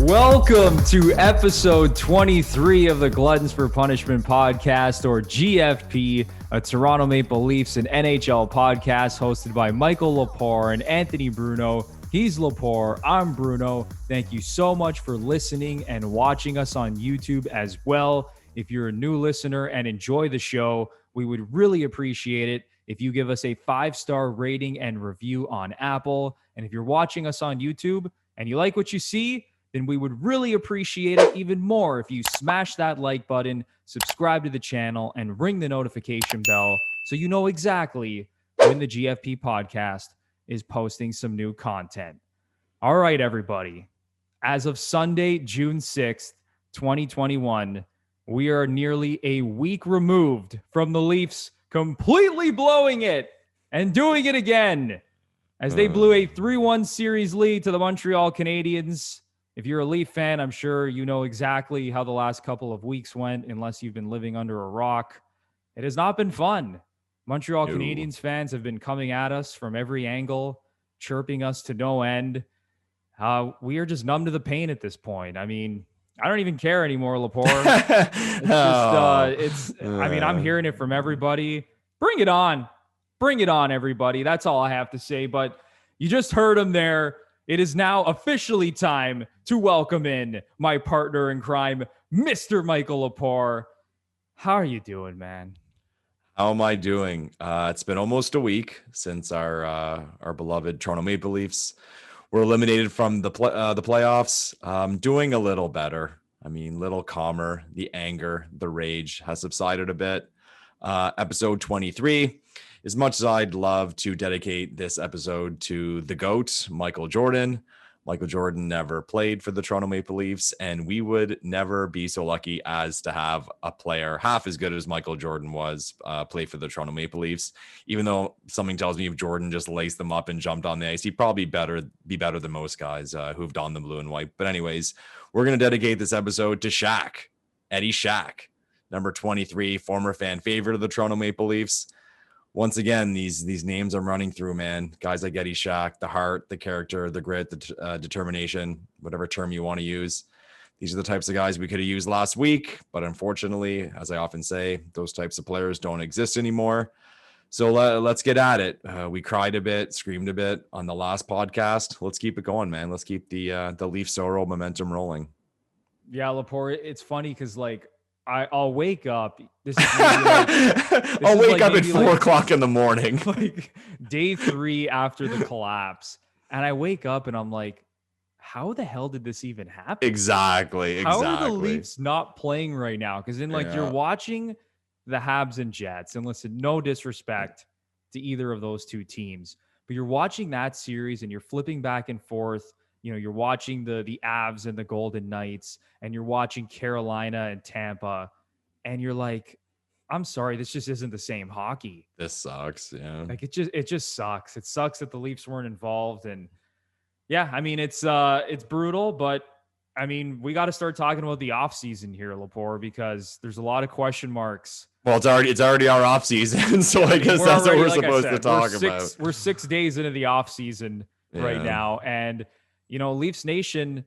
Welcome to episode 23 of the Gluttons For Punishment Podcast, or GFP, a Toronto Maple Leafs and NHL podcast hosted by Michael Lepore and Anthony Bruno. He's Lepore, I'm Bruno. Thank you so much for listening and watching us on YouTube as well. If you're a new listener and enjoy the show, we would really appreciate it if you give us a 5-star rating and review on Apple. And if you're watching us on YouTube and you like what you see, then we would really appreciate it even more if you smash that like button, subscribe to the channel, and ring the notification bell so you know exactly when the GFP podcast is posting some new content. All right, everybody. As of Sunday, June 6th, 2021, we are nearly a week removed from the Leafs completely blowing it and doing it again as they blew a 3-1 series lead to the Montreal Canadiens. If you're a Leaf fan, I'm sure you know exactly how the last couple of weeks went, unless you've been living under a rock. It has not been fun. Montreal Canadiens fans have been coming at us from every angle, chirping us to no end. We are just numb to the pain at this point. I mean, I don't even care anymore, Lepore. I'm hearing it from everybody. Bring it on. Bring it on, everybody. That's all I have to say. But you just heard him there. It is now officially time to welcome in my partner in crime, Mr. Michael Lepore. How are you doing, man? How am I doing? It's been almost a week since our beloved Toronto Maple Leafs were eliminated from the playoffs. Doing a little better. I mean, little calmer. The anger, the rage has subsided a bit. Episode 23. As much as I'd love to dedicate this episode to the GOAT, Michael Jordan. Michael Jordan never played for the Toronto Maple Leafs, and we would never be so lucky as to have a player half as good as Michael Jordan was play for the Toronto Maple Leafs. Even though something tells me if Jordan just laced them up and jumped on the ice, he'd probably be better than most guys who've donned the blue and white. But anyways, we're going to dedicate this episode to Shaq, Eddie Shaq, number 23, former fan favorite of the Toronto Maple Leafs. Once again, these names I'm running through, man. Guys like Eddie Shaq, the heart, the character, the grit, the determination, whatever term you want to use. These are the types of guys we could have used last week. But unfortunately, as I often say, those types of players don't exist anymore. So let's get at it. We cried a bit, screamed a bit on the last podcast. Let's keep it going, man. Let's keep the Leaf sorrow momentum rolling. Yeah, Lepore, it's funny because, like, I'll wake up. I'll wake up at 4 o'clock in the morning, like day 3 after the collapse, and I wake up and I'm like, "How the hell did this even happen?" Exactly. How are the Leafs not playing right now? Because you're watching the Habs and Jets, and listen, no disrespect to either of those two teams, but you're watching that series and you're flipping back and forth. You know, you're watching the Avs and the Golden Knights, and you're watching Carolina and Tampa, and you're like, I'm sorry, this just isn't the same hockey. This sucks. Yeah. Like it just sucks. It sucks that the Leafs weren't involved. And yeah, I mean, it's brutal, but I mean, we got to start talking about the offseason here, Lepore, because there's a lot of question marks. Well, it's already our offseason. So I guess that's what we're supposed to talk about. We're 6 days into the offseason right now. And you know, Leafs Nation,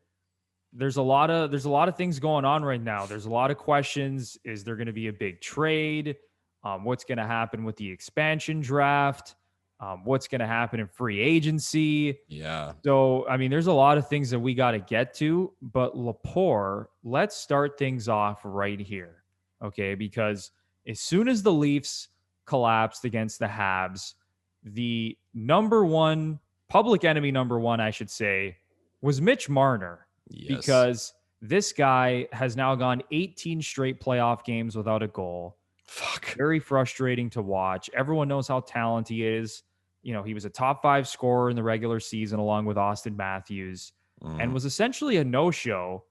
there's a lot of things going on right now. There's a lot of questions. Is there going to be a big trade? What's going to happen with the expansion draft? What's going to happen in free agency? Yeah. So, I mean, there's a lot of things that we got to get to, but Lepore, let's start things off right here. Okay. Because as soon as the Leafs collapsed against the Habs, the public enemy number one, I should say, was Mitch Marner. Yes. Because this guy has now gone 18 straight playoff games without a goal. Fuck. Very frustrating to watch. Everyone knows how talented he is. You know, he was a top 5 scorer in the regular season along with Austin Matthews and was essentially a no-show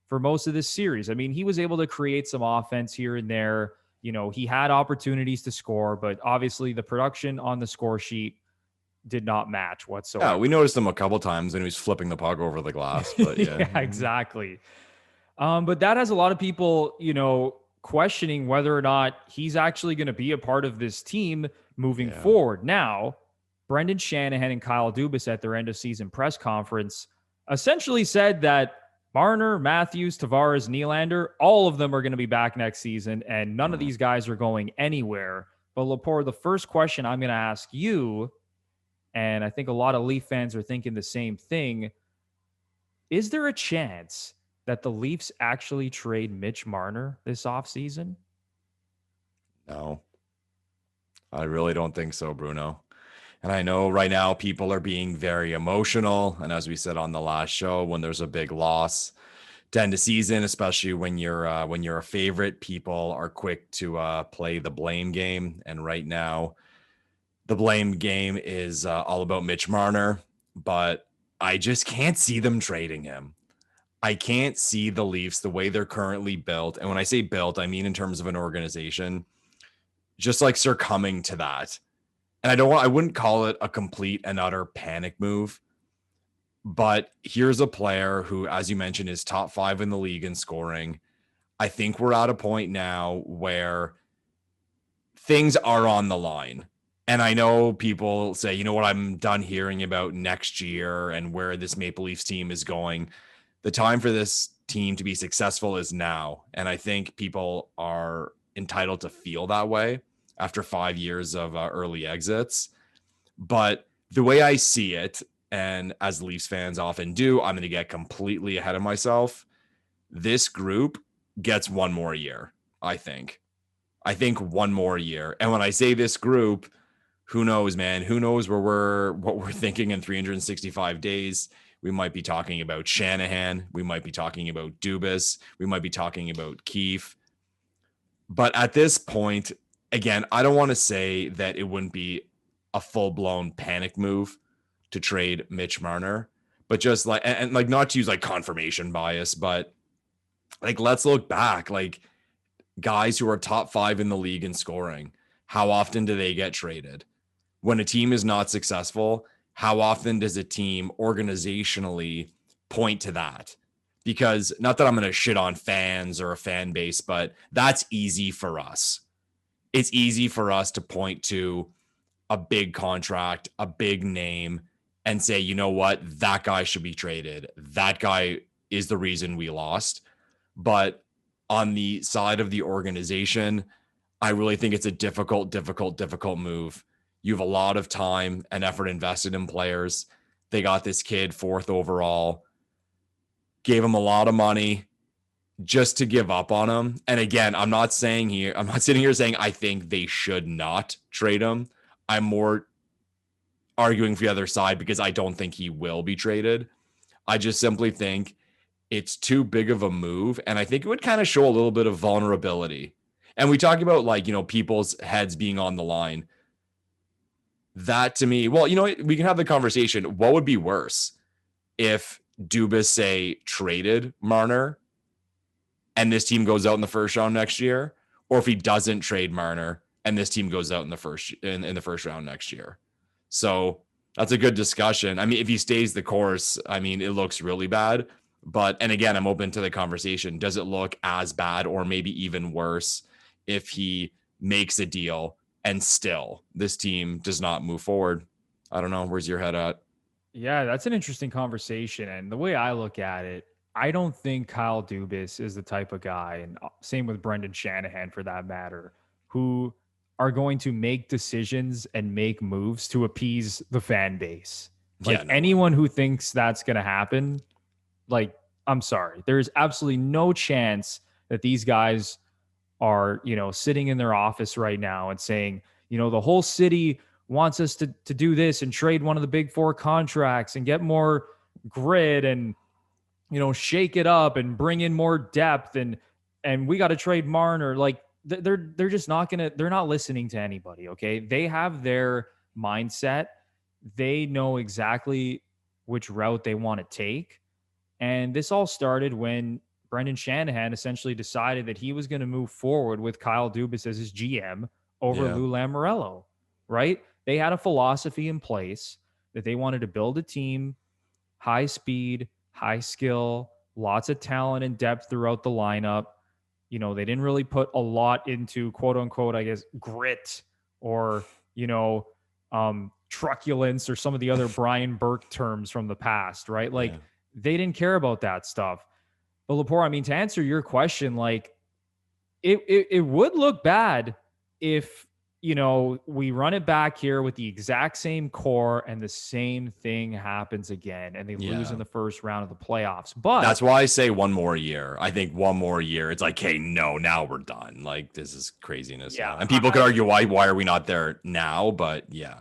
for most of this series. I mean, he was able to create some offense here and there. You know, he had opportunities to score, but obviously the production on the score sheet did not match whatsoever. Yeah, we noticed him a couple times when he was flipping the puck over the glass. But yeah, exactly. But that has a lot of people, you know, questioning whether or not he's actually going to be a part of this team moving forward. Now, Brendan Shanahan and Kyle Dubas at their end of season press conference essentially said that Marner, Matthews, Tavares, Nylander, all of them are going to be back next season, and none of these guys are going anywhere. But Lepore, the first question I'm going to ask you, and I think a lot of Leaf fans are thinking the same thing, is there a chance that the Leafs actually trade Mitch Marner this offseason? No, I really don't think so, Bruno. And I know right now people are being very emotional. And as we said on the last show, when there's a big loss to end a season, especially when you're a favorite, people are quick to play the blame game. And right now, the blame game is all about Mitch Marner. But I just can't see them trading him. I can't see the Leafs the way they're currently built. And when I say built, I mean in terms of an organization, just like succumbing to that. And I wouldn't call it a complete and utter panic move, but here's a player who, as you mentioned, is top 5 in the league in scoring. I think we're at a point now where things are on the line. And I know people say, you know what, I'm done hearing about next year and where this Maple Leafs team is going. The time for this team to be successful is now. And I think people are entitled to feel that way after 5 years of early exits. But the way I see it, and as Leafs fans often do, I'm going to get completely ahead of myself. This group gets one more year, I think. I think one more year. And when I say this group, who knows, man? Who knows what we're thinking in 365 days? We might be talking about Shanahan. We might be talking about Dubas. We might be talking about Keefe. But at this point, again, I don't want to say that it wouldn't be a full-blown panic move to trade Mitch Marner, but just like, and like not to use like confirmation bias, but like, let's look back, like guys who are top 5 in the league in scoring, how often do they get traded? When a team is not successful, how often does a team organizationally point to that? Because not that I'm going to shit on fans or a fan base, but that's easy for us. It's easy for us to point to a big contract, a big name, and say, you know what, that guy should be traded. That guy is the reason we lost. But on the side of the organization, I really think it's a difficult move. You have a lot of time and effort invested in players. They got this kid 4th overall, gave him a lot of money just to give up on him. And again, I'm not sitting here saying I think they should not trade him. I'm more arguing for the other side because I don't think he will be traded. I just simply think it's too big of a move. And I think it would kind of show a little bit of vulnerability. And we talk about like, you know, people's heads being on the line. That to me, well, you know, we can have the conversation. What would be worse if Dubas, say, traded Marner and this team goes out in the first round next year, or if he doesn't trade Marner and this team goes out in the first round next year? So that's a good discussion. I mean, if he stays the course, I mean, it looks really bad. But, and again, I'm open to the conversation. Does it look as bad or maybe even worse if he makes a deal and still this team does not move forward? I don't know. Where's your head at? Yeah, that's an interesting conversation. And the way I look at it, I don't think Kyle Dubas is the type of guy, and same with Brendan Shanahan for that matter, who are going to make decisions and make moves to appease the fan base. Like anyone who thinks that's going to happen, like, I'm sorry, there's absolutely no chance that these guys are, you know, sitting in their office right now and saying, you know, the whole city wants us to do this and trade one of the big 4 contracts and get more grit and, you know, shake it up and bring in more depth and we got to trade Marner. Like they're just not they're not listening to anybody. Okay. They have their mindset. They know exactly which route they want to take. And this all started when Brendan Shanahan essentially decided that he was going to move forward with Kyle Dubas as his GM over Lou Lamoriello, right? They had a philosophy in place that they wanted to build a team, high speed, high skill, lots of talent and depth throughout the lineup. You know, they didn't really put a lot into quote unquote, I guess, grit or, you know, truculence or some of the other Brian Burke terms from the past, right? Like they didn't care about that stuff. But Lepore, I mean, to answer your question, like it would look bad if, you know, we run it back here with the exact same core and the same thing happens again and they lose in the first round of the playoffs. But that's why I say one more year. I think one more year. It's like, hey, no, now we're done. Like, this is craziness. Yeah. Now. And people could argue why are we not there now? But yeah.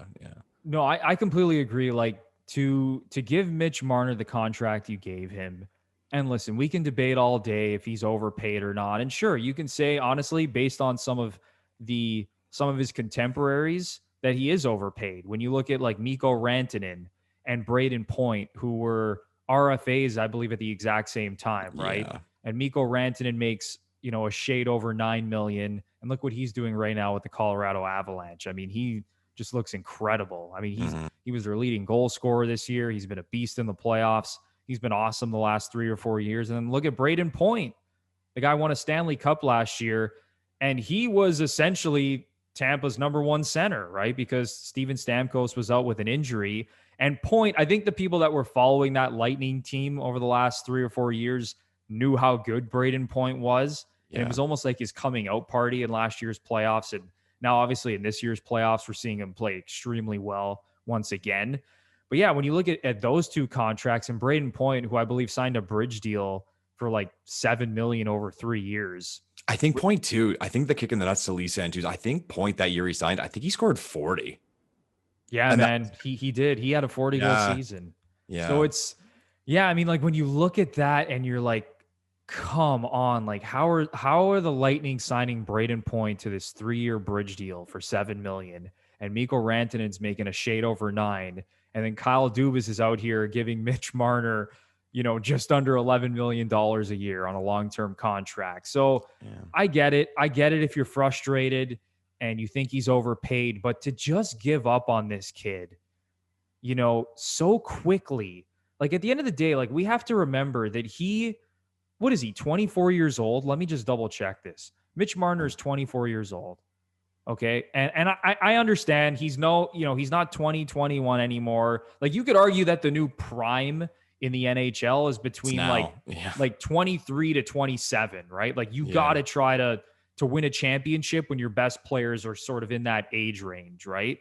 No, I completely agree. Like to give Mitch Marner the contract you gave him. And listen, we can debate all day if he's overpaid or not. And sure, you can say honestly, based on some of his contemporaries, that he is overpaid. When you look at like Mikko Rantanen and Braden Point, who were RFAs, I believe, at the exact same time, right? Yeah. And Mikko Rantanen makes, you know, a shade over $9 million. And look what he's doing right now with the Colorado Avalanche. I mean, he just looks incredible. I mean, he was their leading goal scorer this year. He's been a beast in the playoffs. He's been awesome the last 3 or 4 years. And then look at Braden Point. The guy won a Stanley Cup last year, and he was essentially Tampa's number one center, right? Because Steven Stamkos was out with an injury. And Point, I think the people that were following that Lightning team over the last 3 or 4 years knew how good Braden Point was. Yeah. And it was almost like his coming out party in last year's playoffs. And now, obviously, in this year's playoffs, we're seeing him play extremely well once again. But yeah, when you look at those two contracts and Braden Point, who I believe signed a bridge deal for like $7 million over 3 years. I think Point too. I think the kick in the nuts to Lisa and I think Point that year he signed, I think he scored 40. Yeah, and man, he did. He had a 40 goal season. Yeah. So it's, I mean, like when you look at that and you're like, come on, like how are the Lightning signing Braden Point to this 3-year bridge deal for $7 million, and Mikko Rantanen's making a shade over 9, and then Kyle Dubas is out here giving Mitch Marner, you know, just under $11 million a year on a long-term contract. So I get it. I get it if you're frustrated and you think he's overpaid, but to just give up on this kid, you know, so quickly, like at the end of the day, like we have to remember that what is he, 24 years old? Let me just double check this. Mitch Marner is 24 years old. Okay. And I understand he's not 20, 21 anymore. Like you could argue that the new prime in the NHL is between like 23 to 27, right? Like you got to try to win a championship when your best players are sort of in that age range, right?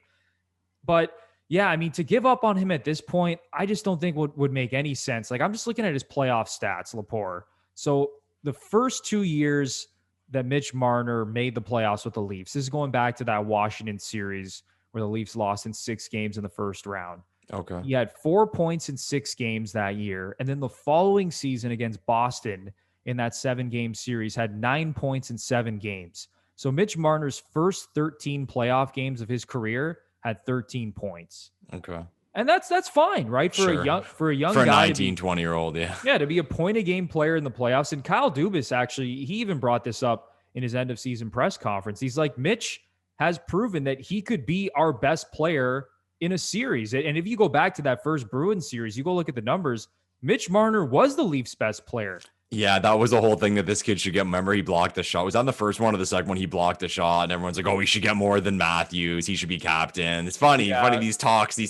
But yeah, I mean, to give up on him at this point, I just don't think would make any sense. Like I'm just looking at his playoff stats, Lepore. So the first 2 years that Mitch Marner made the playoffs with the Leafs, this is going back to that Washington series where the Leafs lost in 6 games in the first round. Okay. He had 4 points in 6 games that year. And then the following season against Boston in that 7-game series had 9 points in 7 games. So Mitch Marner's first 13 playoff games of his career had 13 points. Okay. And that's fine, right? For a young for a guy, 19, 20-year-old, yeah, to be a point-a-game player in the playoffs. And Kyle Dubas, actually, he even brought this up in his end-of-season press conference. He's like, Mitch has proven that he could be our best player in a series. And if you go back to that first Bruins series, you go look at the numbers, Mitch Marner was the Leafs' best player. Yeah, that was the whole thing that this kid should get. Remember, he blocked the shot. It was on the first one of the second one. He blocked the shot, and everyone's like, "Oh, he should get more than Matthews. He should be captain." It's funny, these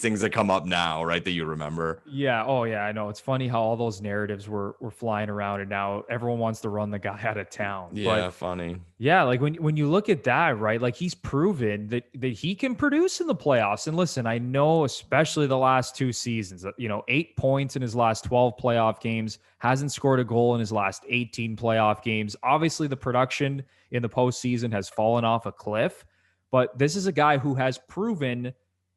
things that come up now, right? That you remember. Yeah. Oh, yeah. I know. It's funny how all those narratives were flying around, and now everyone wants to run the guy out of town. Yeah, but, funny. Yeah, like when you look at that, right? Like he's proven that he can produce in the playoffs. And listen, I know, especially the last 2 seasons, 8 points in his last 12 playoff games, hasn't scored a goal in his last 18 playoff games. Obviously, the production in the postseason has fallen off a cliff, but this is a guy who has proven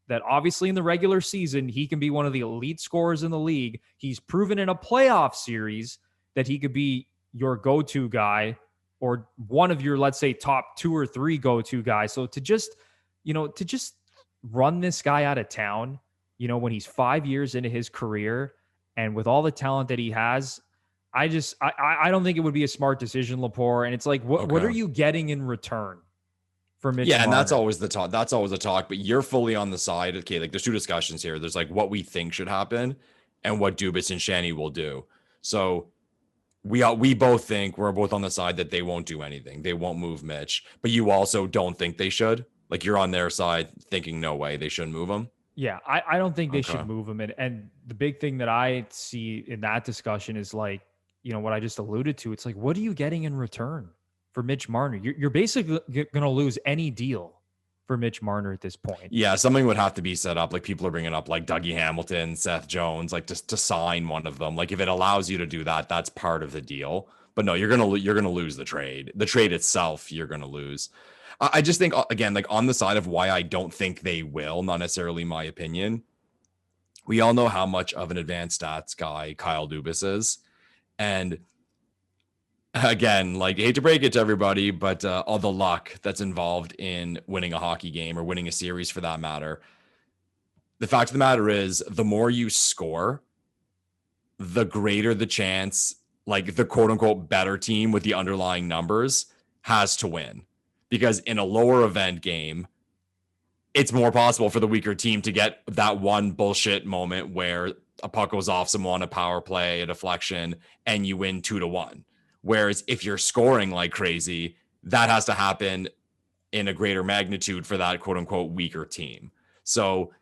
that obviously in the regular season, he can be one of the elite scorers in the league. He's proven in a playoff series that he could be your go-to guy or one of your, let's say, top 2 or 3 go-to guys. So to just run this guy out of town, when he's 5 years into his career and with all the talent that he has, I don't think it would be a smart decision, Lepore. And it's like, what are you getting in return for Mitch Marner? And that's always the talk. That's always the talk. But you're fully on the side. Okay, like there's 2 discussions here. There's like what we think should happen and what Dubas and Shanny will do. So we both think we're both on the side that they won't do anything. They won't move Mitch. But you also don't think they should. Like you're on their side thinking no way they shouldn't move him. Yeah, I don't think they should move him. And the big thing that I see in that discussion is like, what I just alluded to. It's like, what are you getting in return for Mitch Marner? You're basically going to lose any deal for Mitch Marner at this point. Yeah, something would have to be set up. Like people are bringing up like Dougie Hamilton, Seth Jones, like just to sign one of them. Like if it allows you to do that, that's part of the deal. But no, you're gonna lose the trade. The trade itself, you're gonna lose. I just think again, like on the side of why I don't think they will, not necessarily my opinion. We all know how much of an advanced stats guy Kyle Dubas is, and again, like hate to break it to everybody, but all the luck that's involved in winning a hockey game or winning a series for that matter. The fact of the matter is, the more you score, the greater the chance, like the quote unquote better team with the underlying numbers has to win. Because in a lower event game, it's more possible for the weaker team to get that one bullshit moment where a puck goes off someone, a power play, a deflection, and you win 2-1. Whereas if you're scoring like crazy, that has to happen in a greater magnitude for that quote unquote weaker team. So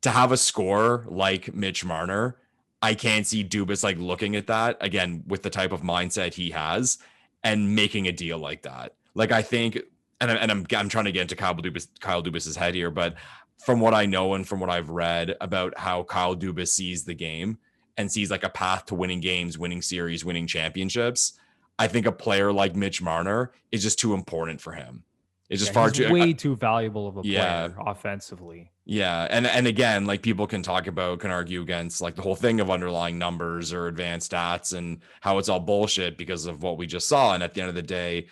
to have a scorer like Mitch Marner, I can't see Dubas like looking at that again with the type of mindset he has and making a deal like that. Like I think, and I'm trying to get into Kyle Dubas's head here, but from what I know and from what I've read about how Kyle Dubas sees the game and sees like a path to winning games, winning series, winning championships, I think a player like Mitch Marner is just too important for him. It's just way too valuable of a player offensively. Yeah. And again, like people can argue against like the whole thing of underlying numbers or advanced stats and how it's all bullshit because of what we just saw. And at the end of the day,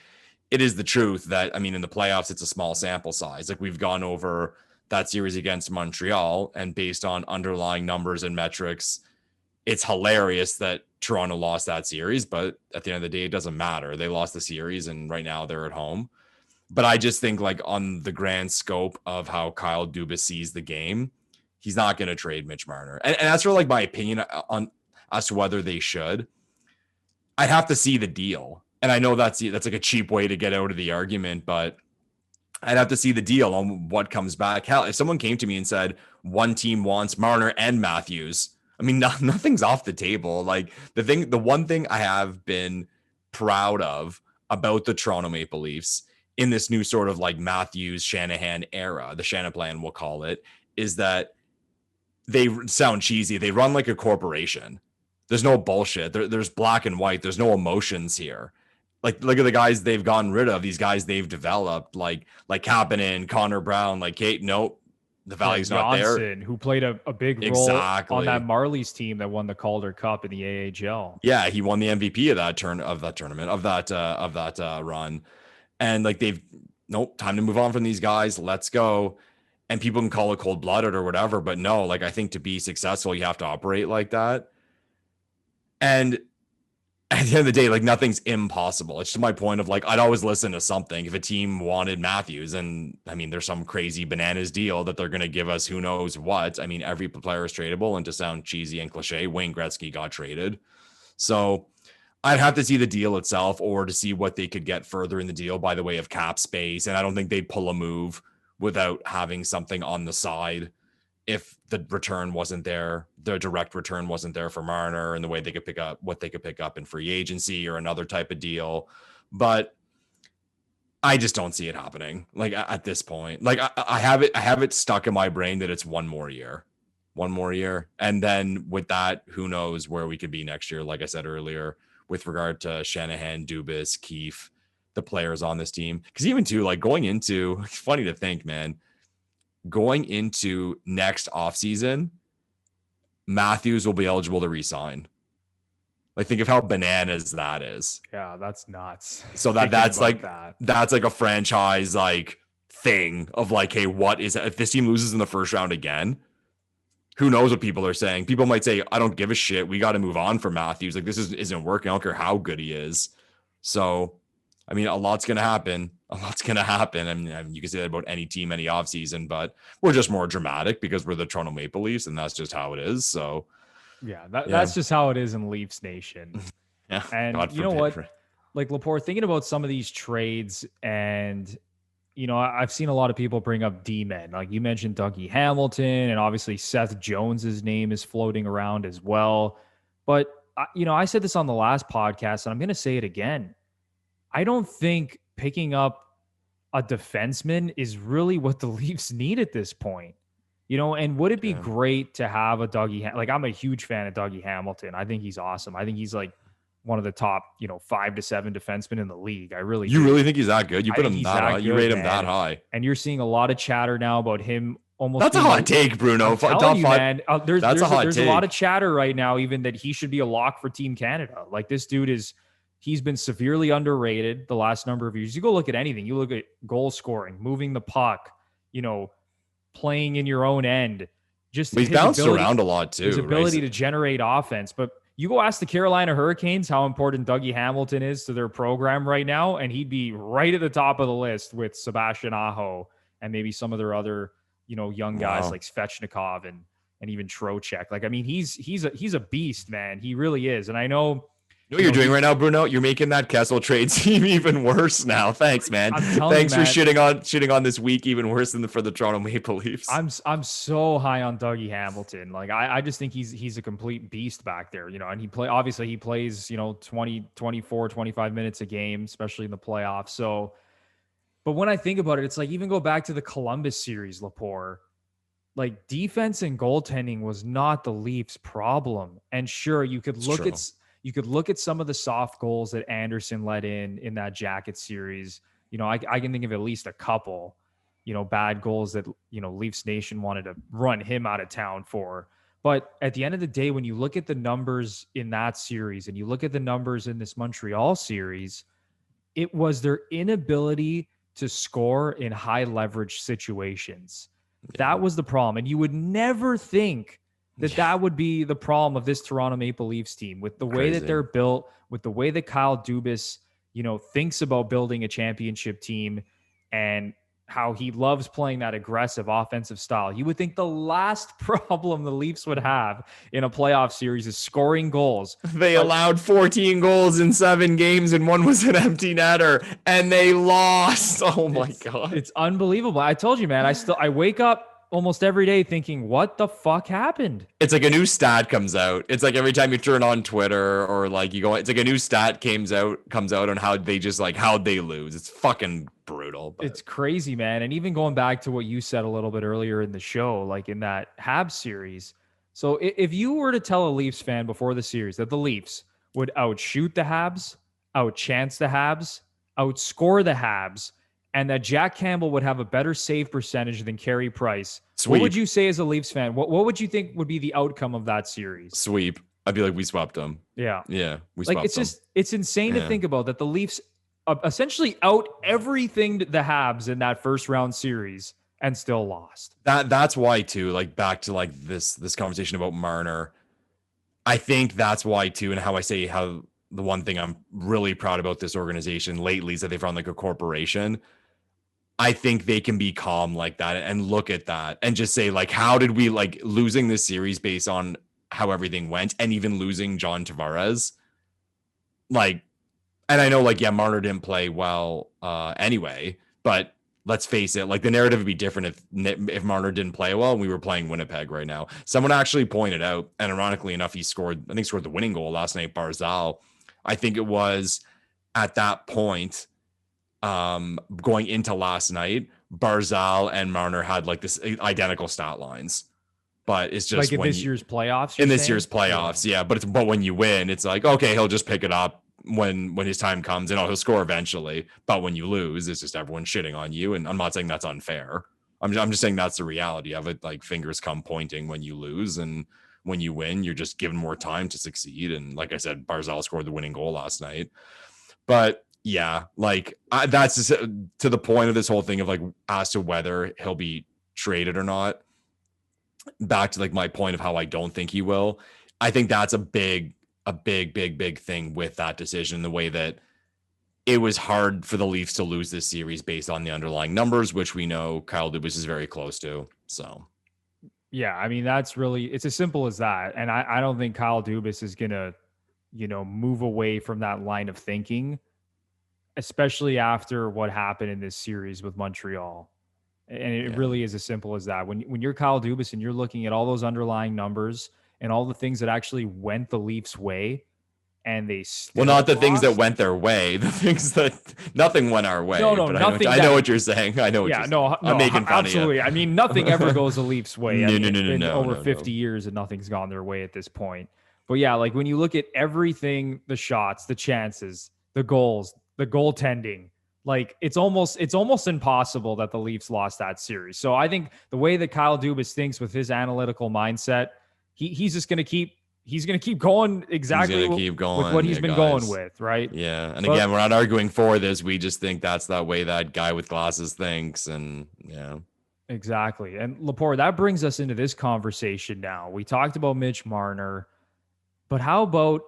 it is the truth that, I mean, in the playoffs, it's a small sample size. Like we've gone over that series against Montreal, and based on underlying numbers and metrics, it's hilarious that Toronto lost that series, but at the end of the day, it doesn't matter. They lost the series and right now they're at home. But I just think like on the grand scope of how Kyle Dubas sees the game, he's not going to trade Mitch Marner. And that's for like my opinion on as to whether they should. I'd have to see the deal. And I know that's like a cheap way to get out of the argument, but I'd have to see the deal on what comes back. Hell, if someone came to me and said one team wants Marner and Matthews, I mean, nothing's off the table. Like the one thing I have been proud of about the Toronto Maple Leafs in this new sort of like Matthews Shanahan era, the Shanaplan we'll call it, is that they sound cheesy. They run like a corporation. There's no bullshit. There's black and white. There's no emotions here. Like, look at the guys they've gotten rid of, these guys they've developed, like Kapanen, Connor Brown, like Kate. Nope, the value's not there. Who played a big role on that Marlies team that won the Calder Cup in the AHL. Yeah, he won the MVP of that tournament of that run, and like time to move on from these guys. Let's go. And people can call it cold-blooded or whatever, but no, like I think to be successful, you have to operate like that. And at the end of the day, like nothing's impossible. It's to my point of like, I'd always listen to something. If a team wanted Matthews, and I mean, there's some crazy bananas deal that they're going to give us who knows what. I mean, every player is tradable, and to sound cheesy and cliche, Wayne Gretzky got traded. So I'd have to see the deal itself or to see what they could get further in the deal by the way of cap space. And I don't think they'd pull a move without having something on the side if the return wasn't there, the direct return wasn't there for Marner, and the way they could pick up what they could pick up in free agency or another type of deal. But I just don't see it happening. Like at this point, like I have it stuck in my brain that it's one more year. And then with that, who knows where we could be next year. Like I said earlier, with regard to Shanahan, Dubas, Keefe, the players on this team. Cause even too, like going into, it's funny to think, man, going into next offseason, Matthews will be eligible to resign. Like, think of how bananas that is. Yeah, that's nuts. So that's like a franchise like thing of like, hey, what is if this team loses in the first round again? Who knows what people are saying? People might say, I don't give a shit. We got to move on from Matthews. Like, this isn't working. I don't care how good he is. So, I mean, a lot's going to happen. I mean, you can say that about any team, any offseason, but we're just more dramatic because we're the Toronto Maple Leafs, and that's just how it is. So, that's just how it is in Leafs Nation. Yeah. And you know what? Like, Lepore, thinking about some of these trades and, I've seen a lot of people bring up D-men. Like you mentioned Dougie Hamilton, and obviously Seth Jones's name is floating around as well. But, I said this on the last podcast, and I'm going to say it again. I don't think picking up a defenseman is really what the Leafs need at this point. And would it be great to have a like I'm a huge fan of Dougie Hamilton. I think he's awesome. I think he's like one of the top, 5 to 7 defensemen in the league. I really You do. really think he's that good? You put him that high? Good, you rate him man. that high? And you're seeing a lot of chatter now about him almost. That's a hot take, Bruno. I'm telling you, man. There's a lot of chatter right now, even that he should be a lock for Team Canada. Like this dude he's been severely underrated the last number of years. You go look at anything. You look at goal scoring, moving the puck, playing in your own end. He's bounced around a lot too. His ability to generate offense. But you go ask the Carolina Hurricanes how important Dougie Hamilton is to their program right now, and he'd be right at the top of the list with Sebastian Aho and maybe some of their other, young guys like Svechnikov and even Trocheck. Like, I mean, he's a beast, man. He really is. And I know. You know what you're doing right now, Bruno? You're making that Kessel trade seem even worse now. Thanks, man. Thanks for shitting on this week even worse than for the Toronto Maple Leafs. I'm so high on Dougie Hamilton. Like I just think he's a complete beast back there, and he plays, 20, 24, 25 minutes a game, especially in the playoffs. So, but when I think about it, it's like even go back to the Columbus series, Lepore. Like defense and goaltending was not the Leafs' problem. And sure, you could look at some of the soft goals that Anderson let in that Jacket series. I can think of at least a couple, bad goals that, Leafs Nation wanted to run him out of town for. But at the end of the day, when you look at the numbers in that series and you look at the numbers in this Montreal series, it was their inability to score in high leverage situations. Yeah. That was the problem. And you would never think that would be the problem of this Toronto Maple Leafs team with the way that they're built, with the way that Kyle Dubas, thinks about building a championship team and how he loves playing that aggressive offensive style. You would think the last problem the Leafs would have in a playoff series is scoring goals. They allowed 14 goals in 7 games and one was an empty netter and they lost. Oh my God. It's unbelievable. I told you, man, I wake up almost every day thinking, what the fuck happened? It's like a new stat comes out. It's like every time you turn on Twitter or like you go, it's like a new stat comes out on how they just like how they lose. It's fucking brutal. But. It's crazy, man. And even going back to what you said a little bit earlier in the show, like in that Habs series. So if you were to tell a Leafs fan before the series that the Leafs would outshoot the Habs, outchance the Habs, outscore the Habs, and that Jack Campbell would have a better save percentage than Carey Price. Sweep. What would you say as a Leafs fan? What would you think would be the outcome of that series? Sweep. I'd be like, we swept them. Yeah. Yeah, we swept them. It's insane to think about that the Leafs essentially out everything the Habs in that first round series and still lost. That's why too, like back to like this conversation about Marner. I think that's why too, and how the one thing I'm really proud about this organization lately is that they've run like a corporation. I think they can be calm like that and look at that and just say, like, how did we like losing this series based on how everything went and even losing John Tavares? Like, and I know like, yeah, Marner didn't play well anyway, but let's face it, like the narrative would be different if Marner didn't play well and we were playing Winnipeg right now. Someone actually pointed out, and ironically enough, he scored the winning goal last night, Barzal. I think it was at that point, going into last night, Barzal and Marner had like this identical stat lines, but it's just like in this year's playoffs. In this year's playoffs, yeah. But when you win, it's like, okay, he'll just pick it up when his time comes, and he'll score eventually. But when you lose, it's just everyone shitting on you. And I'm not saying that's unfair. I'm just saying that's the reality of it. Like fingers come pointing when you lose, and when you win, you're just given more time to succeed. And like I said, Barzal scored the winning goal last night. But yeah, like that's just, to the point of this whole thing of like as to whether he'll be traded or not. Back to like my point of how I don't think he will. I think that's a big thing with that decision. The way that it was hard for the Leafs to lose this series based on the underlying numbers, which we know Kyle Dubas is very close to. So. Yeah, I mean, it's as simple as that. And I don't think Kyle Dubas is going to, move away from that line of thinking. especially after what happened in this series with Montreal. And it really is as simple as that. When you're Kyle Dubas and you're looking at all those underlying numbers and all the things that actually went the Leafs' way, and they still not the things that lost. went their way, the things that nothing went our way. No, but nothing. I know what you're saying. I know what Yeah, you're saying. no, I'm making fun absolutely. of you. I mean, nothing ever goes the Leafs' way. I mean, it's been over 50 no. years and nothing's gone their way at this point. But yeah, like when you look at everything, the shots, the chances, the goals, the goaltending, like it's almost impossible that the Leafs lost that series. So I think the way that Kyle Dubas thinks with his analytical mindset, he's just going to keep going exactly with what he's been going with, right? Yeah. And again, we're not arguing for this. We just think that's that way that guy with glasses thinks. And yeah. Exactly. And Lepore, that brings us into this conversation now. We talked about Mitch Marner, but how about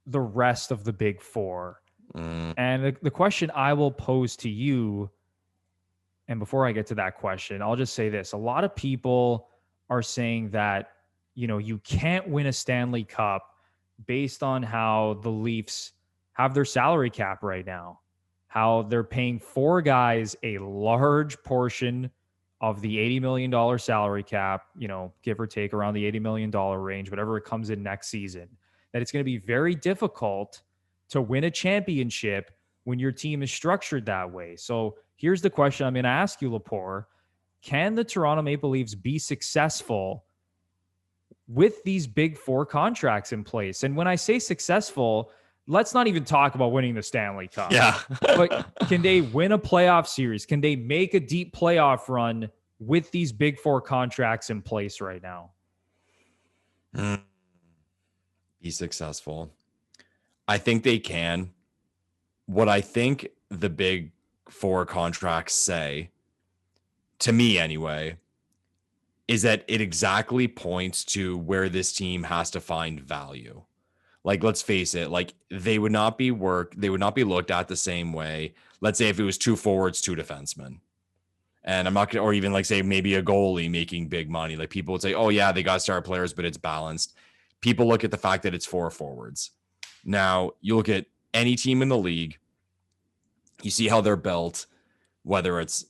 the rest of the big four? And the question I will pose to you, and before I get to that question, I'll just say this. A lot of people are saying that, you can't win a Stanley Cup based on how the Leafs have their salary cap right now, how they're paying four guys a large portion of the $80 million salary cap, give or take around the $80 million range, whatever it comes in next season, that it's going to be very difficult to win a championship when your team is structured that way. So here's the question I'm going to ask you, Lepore. Can the Toronto Maple Leafs be successful with these big four contracts in place? And when I say successful, let's not even talk about winning the Stanley Cup. Yeah. But can they win a playoff series? Can they make a deep playoff run with these big four contracts in place right now? Be successful. I think they can. What I think the big four contracts say, to me anyway, is that it exactly points to where this team has to find value. Like, let's face it, like they would not be looked at the same way. Let's say if it was two forwards, two defensemen. And I'm not going to, or even like say maybe a goalie making big money. Like people would say, oh yeah, they got star players, but it's balanced. People look at the fact that it's four forwards. Now you look at any team in the league, you see how they're built, whether it's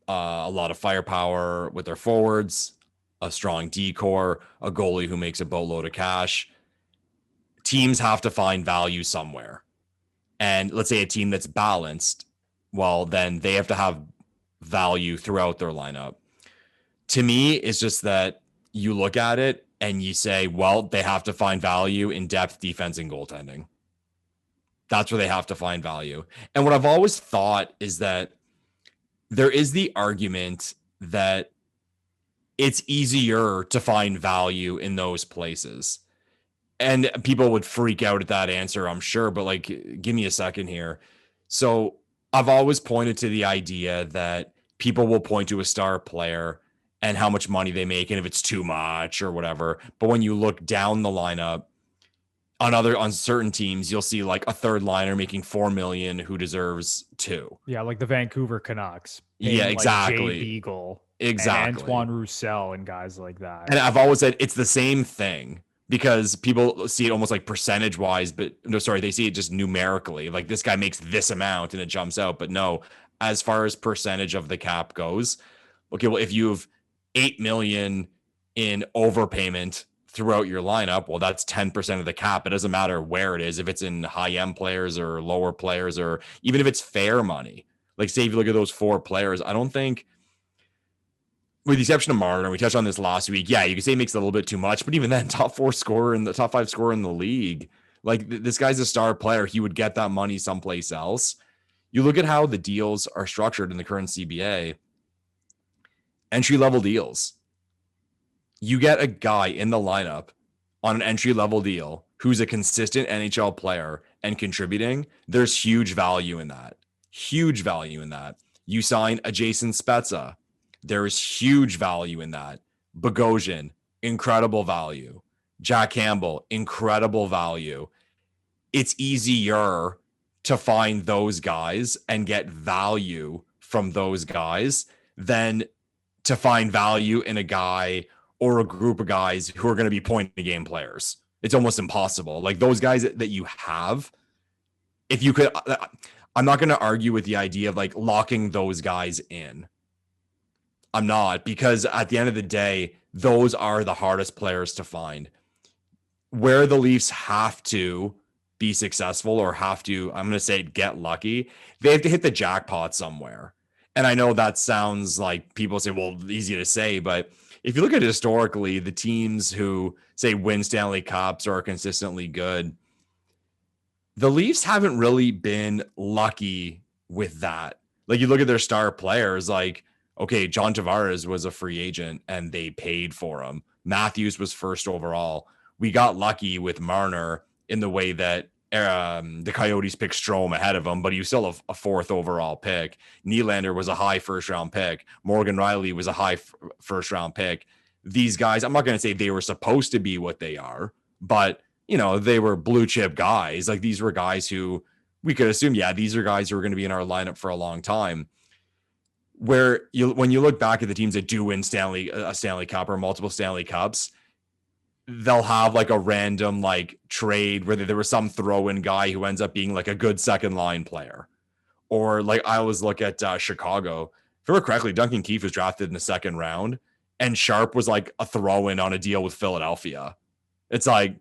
a lot of firepower with their forwards, a strong D-core, a goalie who makes a boatload of cash. Teams have to find value somewhere. And let's say a team that's balanced, well, then they have to have value throughout their lineup. To me, it's just that you look at it and you say, well, they have to find value in depth, defense, and goaltending. That's where they have to find value. And what I've always thought is that there is the argument that it's easier to find value in those places. And people would freak out at that answer, I'm sure, but like, give me a second here. So I've always pointed to the idea that people will point to a star player and how much money they make and if it's too much or whatever. But when you look down the lineup on certain teams, you'll see like a third liner making $4 million who deserves $2 million. Yeah, like the Vancouver Canucks. Yeah, exactly. Like Jay Beagle, exactly. And Antoine Roussel and guys like that. And I've always said it's the same thing because people see it almost like percentage wise, but no, sorry, they see it just numerically. Like this guy makes this amount and it jumps out. But no, as far as percentage of the cap goes, okay, well, if you have $8 million in overpayment throughout your lineup, well, that's 10% of the cap. It doesn't matter where it is, if it's in high-end players or lower players, or even if it's fair money. Like, say, if you look at those four players, I don't think, with the exception of Marner, we touched on this last week, yeah, you could say he makes a little bit too much, but even then, top five scorer in the league, like, this guy's a star player. He would get that money someplace else. You look at how the deals are structured in the current CBA, entry-level deals. You get a guy in the lineup on an entry-level deal who's a consistent NHL player and contributing, there's huge value in that. Huge value in that. You sign a Jason Spezza, there's huge value in that. Bogosian, incredible value. Jack Campbell, incredible value. It's easier to find those guys and get value from those guys than to find value in a guy or a group of guys who are going to be point of game players. It's almost impossible. Like those guys that you have, if you could, I'm not going to argue with the idea of like locking those guys in. I'm not, because at the end of the day, those are the hardest players to find. Where the Leafs have to be successful or have to, I'm going to say, get lucky, they have to hit the jackpot somewhere. And I know that sounds like people say, well, easy to say, but if you look at it historically, the teams who say win Stanley Cups or are consistently good, the Leafs haven't really been lucky with that. Like you look at their star players, like, okay, John Tavares was a free agent and they paid for him. Matthews was first overall. We got lucky with Marner in the way that the Coyotes picked Strome ahead of him, but he was still a fourth overall pick. Nylander was a high first round pick. Morgan Riley was a high first round pick. These guys, I'm not going to say they were supposed to be what they are, but you know, they were blue chip guys. Like these were guys who we could assume, yeah, these are guys who are going to be in our lineup for a long time. Where when you look back at the teams that do win a Stanley Cup or multiple Stanley Cups, they'll have like a random like trade where there was some throw-in guy who ends up being like a good second line player. Or like I always look at Chicago. If I remember correctly, Duncan Keith was drafted in the second round and Sharp was like a throw-in on a deal with Philadelphia. It's like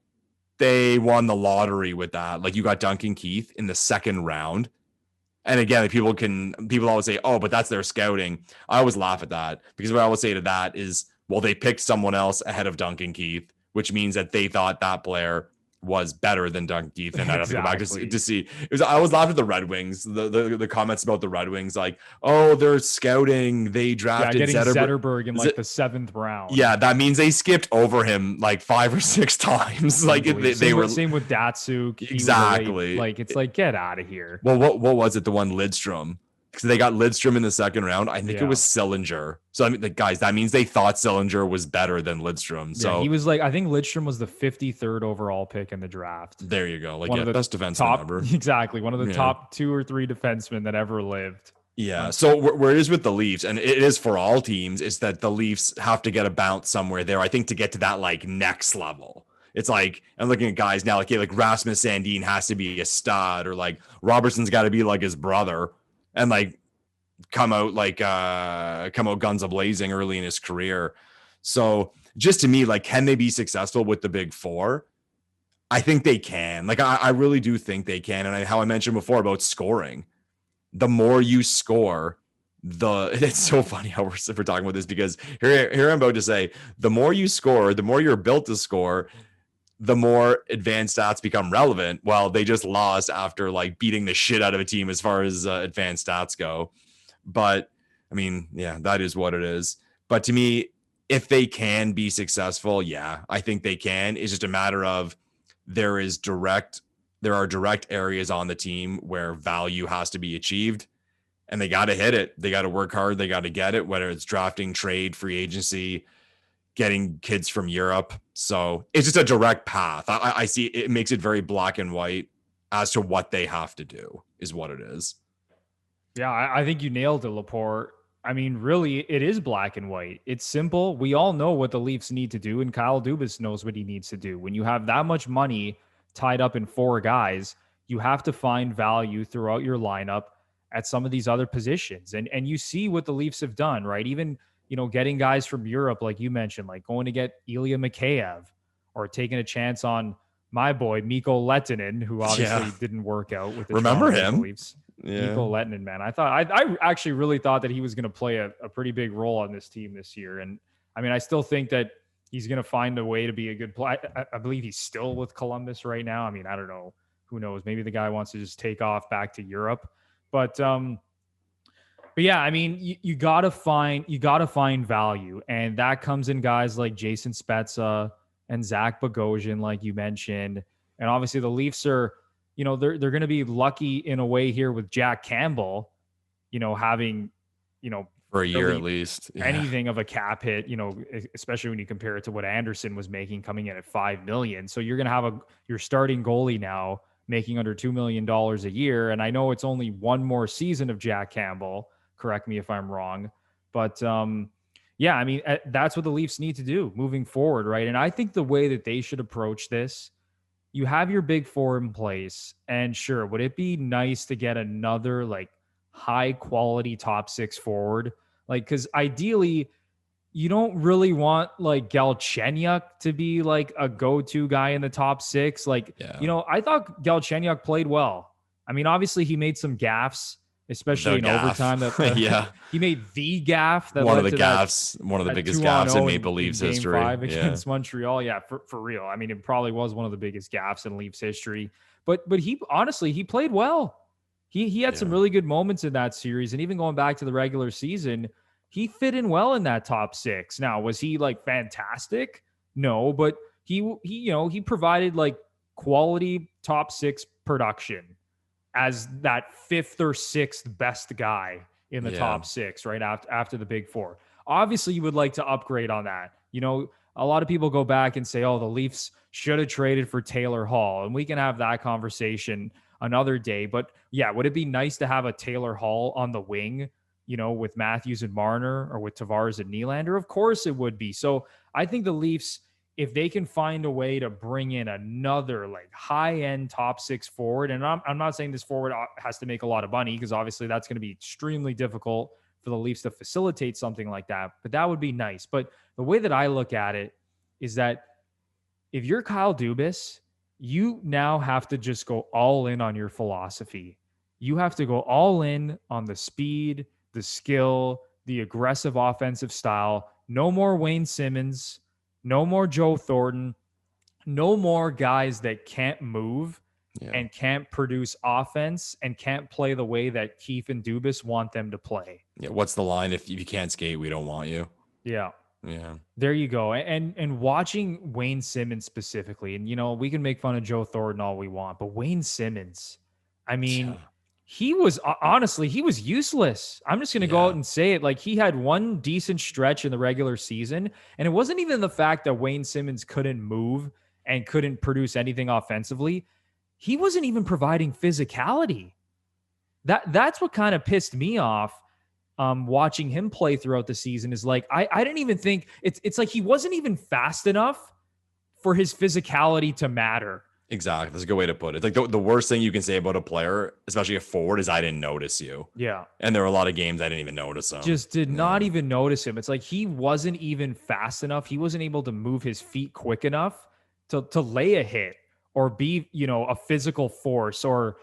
they won the lottery with that. Like you got Duncan Keith in the second round. And again, people always say, oh, but that's their scouting. I always laugh at that because what I would say to that is, well, they picked someone else ahead of Duncan Keith, which means that they thought that player was better than Duncan Keith. And I'd have to go back to see. I always laughed at the Red Wings, the comments about the Red Wings, like, oh, they're scouting. They drafted Zetterberg in like the 7th round. Yeah, that means they skipped over him like 5 or 6 times. Like they were same with Datsuk. Exactly. Like it's like, get out of here. Well, what was it? The one Lidstrom. Because they got Lidstrom in the second round. I think it was Sillinger. So I mean, guys, that means they thought Sillinger was better than Lidstrom. So he was like, I think Lidstrom was the 53rd overall pick in the draft. There you go. Like one of the best defenseman ever. Exactly. One of the top 2 or 3 defensemen that ever lived. Yeah. So where it is with the Leafs, and it is for all teams, is that the Leafs have to get a bounce somewhere there, I think, to get to that like next level. It's like, I'm looking at guys now, like Rasmus Sandin has to be a stud, or like Robertson's got to be like his brother. And like come out guns a-blazing early in his career. So just to me, like, can they be successful with the big 4? I think they can. Like, I really do think they can. And how I mentioned before about scoring, the more you score, it's so funny how we're talking about this, because here I'm about to say, the more you score, the more you're built to score, the more advanced stats become relevant. Well, they just lost after like beating the shit out of a team as far as advanced stats go. But I mean, yeah, that is what it is. But to me, if they can be successful, yeah, I think they can. It's just a matter of there are direct areas on the team where value has to be achieved, and they got to hit it. They got to work hard. They got to get it, whether it's drafting, trade, free agency, getting kids from Europe. So it's just a direct path. I see it makes it very black and white as to what they have to do is what it is. Yeah, I think you nailed it, Lepore. I mean, really, it is black and white. It's simple. We all know what the Leafs need to do, and Kyle Dubas knows what he needs to do. When you have that much money tied up in 4 guys, you have to find value throughout your lineup at some of these other positions. And you see what the Leafs have done, right? Even getting guys from Europe, like you mentioned, like going to get Ilya Mikheyev, or taking a chance on my boy, Mikko Lehtinen, who obviously didn't work out with the Remember Toronto him? Leafs. Yeah. Mikko Lehtinen, man. I actually really thought that he was going to play a pretty big role on this team this year. And I mean, I still think that he's going to find a way to be a good player. I believe he's still with Columbus right now. I mean, I don't know. Who knows? Maybe the guy wants to just take off back to Europe. But yeah, I mean, you gotta find value, and that comes in guys like Jason Spezza and Zach Bogosian, like you mentioned. And obviously the Leafs are, they're going to be lucky in a way here with Jack Campbell, having, for a year at least, anything of a cap hit, especially when you compare it to what Anderson was making coming in at $5 million. So you're going to have your starting goalie now making under $2 million a year. And I know it's only one more season of Jack Campbell. Correct me if I'm wrong, but yeah, I mean, that's what the Leafs need to do moving forward, right? And I think the way that they should approach this you have your big four in place, and sure, would it be nice to get another like high quality top six forward? Like, because ideally, you don't really want like Galchenyuk to be like a go-to guy in the top six. Like, Yeah. I thought Galchenyuk played well. I mean, obviously he made some gaffes, especially The in gaff. overtime. That Yeah. he made the gaff that One led of the to gaffes, one of the that biggest gaffes in 2-0 Maple Leafs Game history. 5 Yeah. against Montreal. Yeah, for real. I mean, it probably was one of the biggest gaffes in Leafs history. But he honestly he played well. He had some really good moments in that series, and even going back to the regular season, he fit in well in that top six. Now, was he like fantastic? No, but he provided like quality top six production as that fifth or sixth best guy in the top six, right after the big four. Obviously, you would like to upgrade on that. A lot of people go back and say, "Oh, the Leafs should have traded for Taylor Hall," and we can have that conversation another day. But yeah, would it be nice to have a Taylor Hall on the wing, with Matthews and Marner, or with Tavares and Nylander? Of course it would be. So I think the Leafs, if they can find a way to bring in another like high-end top six forward, and I'm not saying this forward has to make a lot of money, because obviously that's going to be extremely difficult for the Leafs to facilitate something like that, but that would be nice. But the way that I look at it is that if you're Kyle Dubas, you now have to just go all in on your philosophy. You have to go all in on the speed, the skill, the aggressive offensive style. No more Wayne Simmons, no more Joe Thornton, no more guys that can't move and can't produce offense and can't play the way that Keefe and Dubas want them to play. Yeah. What's the line? If you can't skate, we don't want you. Yeah. Yeah. There you go. And watching Wayne Simmons specifically, and we can make fun of Joe Thornton all we want, but Wayne Simmons, I mean, he was useless. I'm just going to go out and say it. Like, he had one decent stretch in the regular season, and it wasn't even the fact that Wayne Simmons couldn't move and couldn't produce anything offensively. He wasn't even providing physicality. That's what kind of pissed me off. Watching him play throughout the season is like, I didn't even think it's like he wasn't even fast enough for his physicality to matter. Exactly. That's a good way to put it. Like the worst thing you can say about a player, especially a forward, is I didn't notice you. Yeah. And there were a lot of games I didn't even notice him. Just did not even notice him. It's like he wasn't even fast enough. He wasn't able to move his feet quick enough to lay a hit or be, a physical force or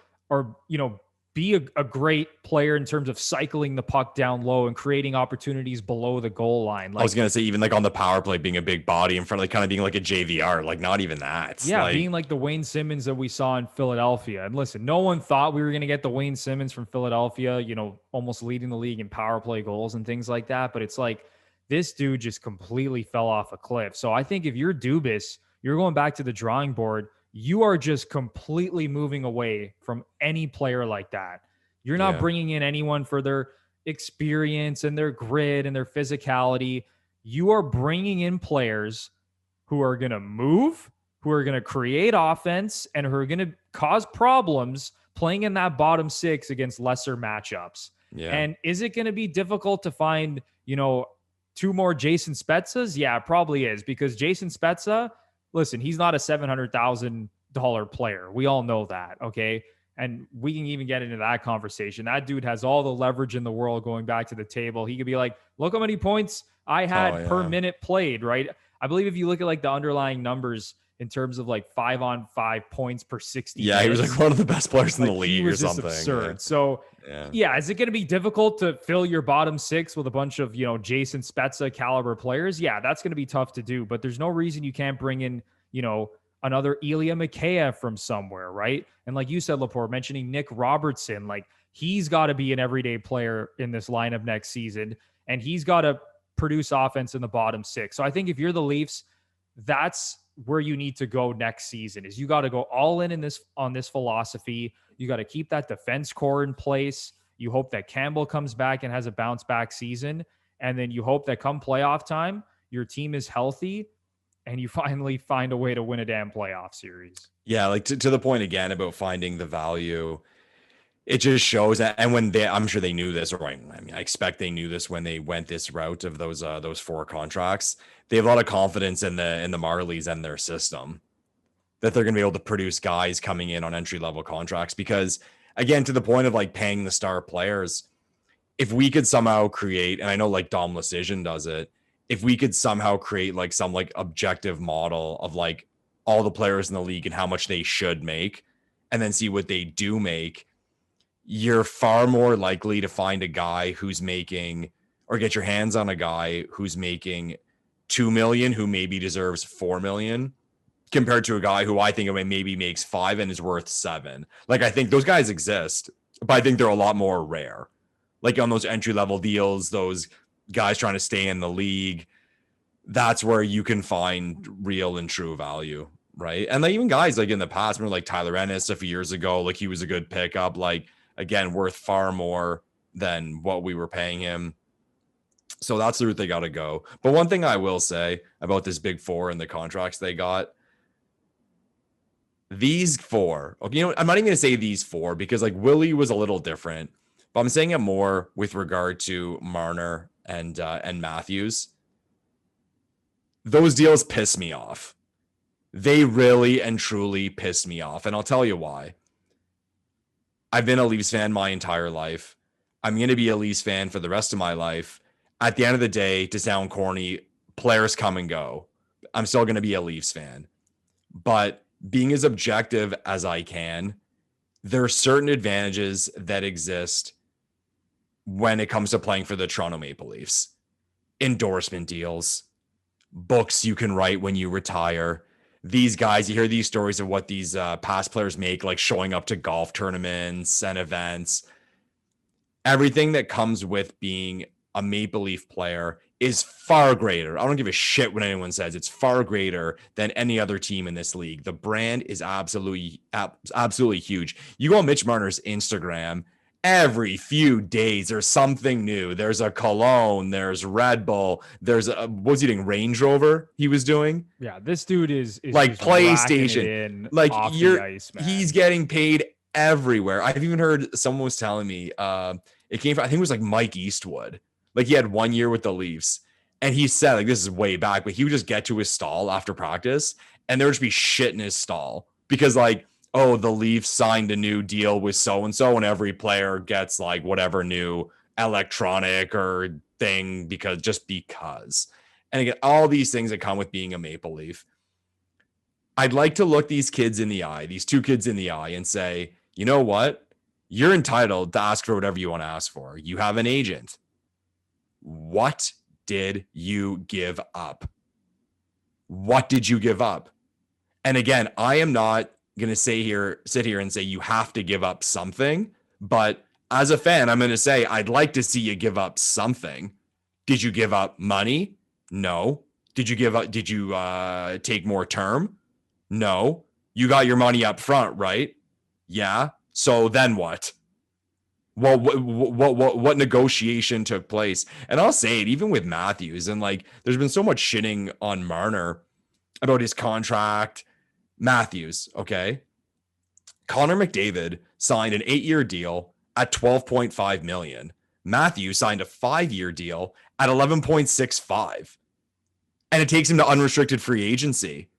be a great player in terms of cycling the puck down low and creating opportunities below the goal line. Like, I was going to say, even like on the power play, being a big body in front, like kind of being like a JVR, like not even that. Yeah, being like the Wayne Simmons that we saw in Philadelphia. And listen, no one thought we were going to get the Wayne Simmons from Philadelphia, almost leading the league in power play goals and things like that. But it's like, this dude just completely fell off a cliff. So I think if you're Dubas, you're going back to the drawing board. You are just completely moving away from any player like that. You're not bringing in anyone for their experience and their grit and their physicality. You are bringing in players who are going to move, who are going to create offense, and who are going to cause problems playing in that bottom six against lesser matchups. Yeah. And is it going to be difficult to find, two more Jason Spezzas? Yeah, it probably is, because Jason Spezza, listen, he's not a $700,000 player. We all know that, okay? And we can even get into that conversation. That dude has all the leverage in the world going back to the table. He could be like, look how many points I had per minute played, right? I believe if you look at like the underlying numbers in terms of like 5-on-5 points per 60 minutes, he was like one of the best players in the league or something. Absurd. Yeah. So is it going to be difficult to fill your bottom six with a bunch of, Jason Spezza caliber players? Yeah, that's going to be tough to do, but there's no reason you can't bring in, another Ilya Mikheyev from somewhere, right? And like you said, Lepore, mentioning Nick Robertson, like he's got to be an everyday player in this lineup next season, and he's got to produce offense in the bottom six. So I think if you're the Leafs, that's where you need to go next season. Is you got to go all in on this philosophy. You got to keep that defense core in place. You hope that Campbell comes back and has a bounce back season, and then you hope that come playoff time, your team is healthy and you finally find a way to win a damn playoff series. Yeah, like to the point again about finding the value, it just shows that. And when I'm sure they knew this, or I expect they knew this when they went this route of those 4 contracts. They have a lot of confidence in the Marlies and their system. that they're going to be able to produce guys coming in on entry-level contracts. Because again, to the point of like paying the star players, if we could somehow create, and I know like Dom Lucian does it, if we could somehow create like some like objective model of like all the players in the league and how much they should make, and then see what they do make, you're far more likely to find a guy who's making, or get your hands on a guy who's making 2 million, who maybe deserves 4 million, compared to a guy who I think maybe makes 5 and is worth 7. Like, I think those guys exist, but I think they're a lot more rare. Like on those entry level deals, those guys trying to stay in the league, that's where you can find real and true value, right? And like even guys like in the past, remember like Tyler Ennis a few years ago, like he was a good pickup, like again, worth far more than what we were paying him. So that's the route they got to go. But one thing I will say about this big four and the contracts they got, these four, okay, you know, I'm not even going to say these four because like Willie was a little different, but I'm saying it more with regard to Marner and Matthews. Those deals piss me off. They really and truly piss me off. And I'll tell you why. I've been a Leafs fan my entire life. I'm going to be a Leafs fan for the rest of my life. At the end of the day, to sound corny, players come and go. I'm still going to be a Leafs fan. But being as objective as I can, there are certain advantages that exist when it comes to playing for the Toronto Maple Leafs. Endorsement deals, books you can write when you retire. These guys, you hear these stories of what these past players make, like showing up to golf tournaments and events. Everything that comes with being a Maple Leaf player is far greater. I don't give a shit what anyone says. It's far greater than any other team in this league. The brand is absolutely huge. You go on Mitch Marner's Instagram, every few days there's something new. There's a cologne, there's Red Bull, there's a, what was he doing, Range Rover he was doing? Yeah, this dude is like PlayStation. Like he's getting paid everywhere. I've even heard someone was telling me it came from, I think it was like Mike Eastwood. Like he had 1 year with the Leafs and he said, like, this is way back, but he would just get to his stall after practice and there would just be shit in his stall because like, oh, the Leafs signed a new deal with so-and-so and every player gets like whatever new electronic or thing because. And again, all these things that come with being a Maple Leaf. I'd like to look these kids in the eye, these two kids in the eye and say, you know what? You're entitled to ask for whatever you want to ask for. You have an agent. What did you give up? What did you give up? And again, I am not going to sit here and say you have to give up something, but as a fan, I'm going to say I'd like to see you give up something. Did you give up money? No. Did you take more term? No. You got your money up front, right? Yeah. So then what? Well, what negotiation took place? And I'll say it, even with Matthews, and like, there's been so much shitting on Marner about his contract. Matthews, okay. Connor McDavid signed an 8-year deal at $12.5 million. Matthews signed a 5-year deal at $11.65, and it takes him to unrestricted free agency.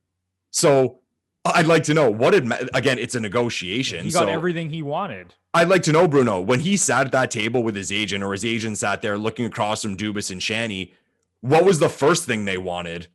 So I'd like to know again, it's a negotiation. He got everything he wanted. I'd like to know, Bruno, when he sat at that table with his agent or his agent sat there looking across from Dubas and Shanny, what was the first thing they wanted?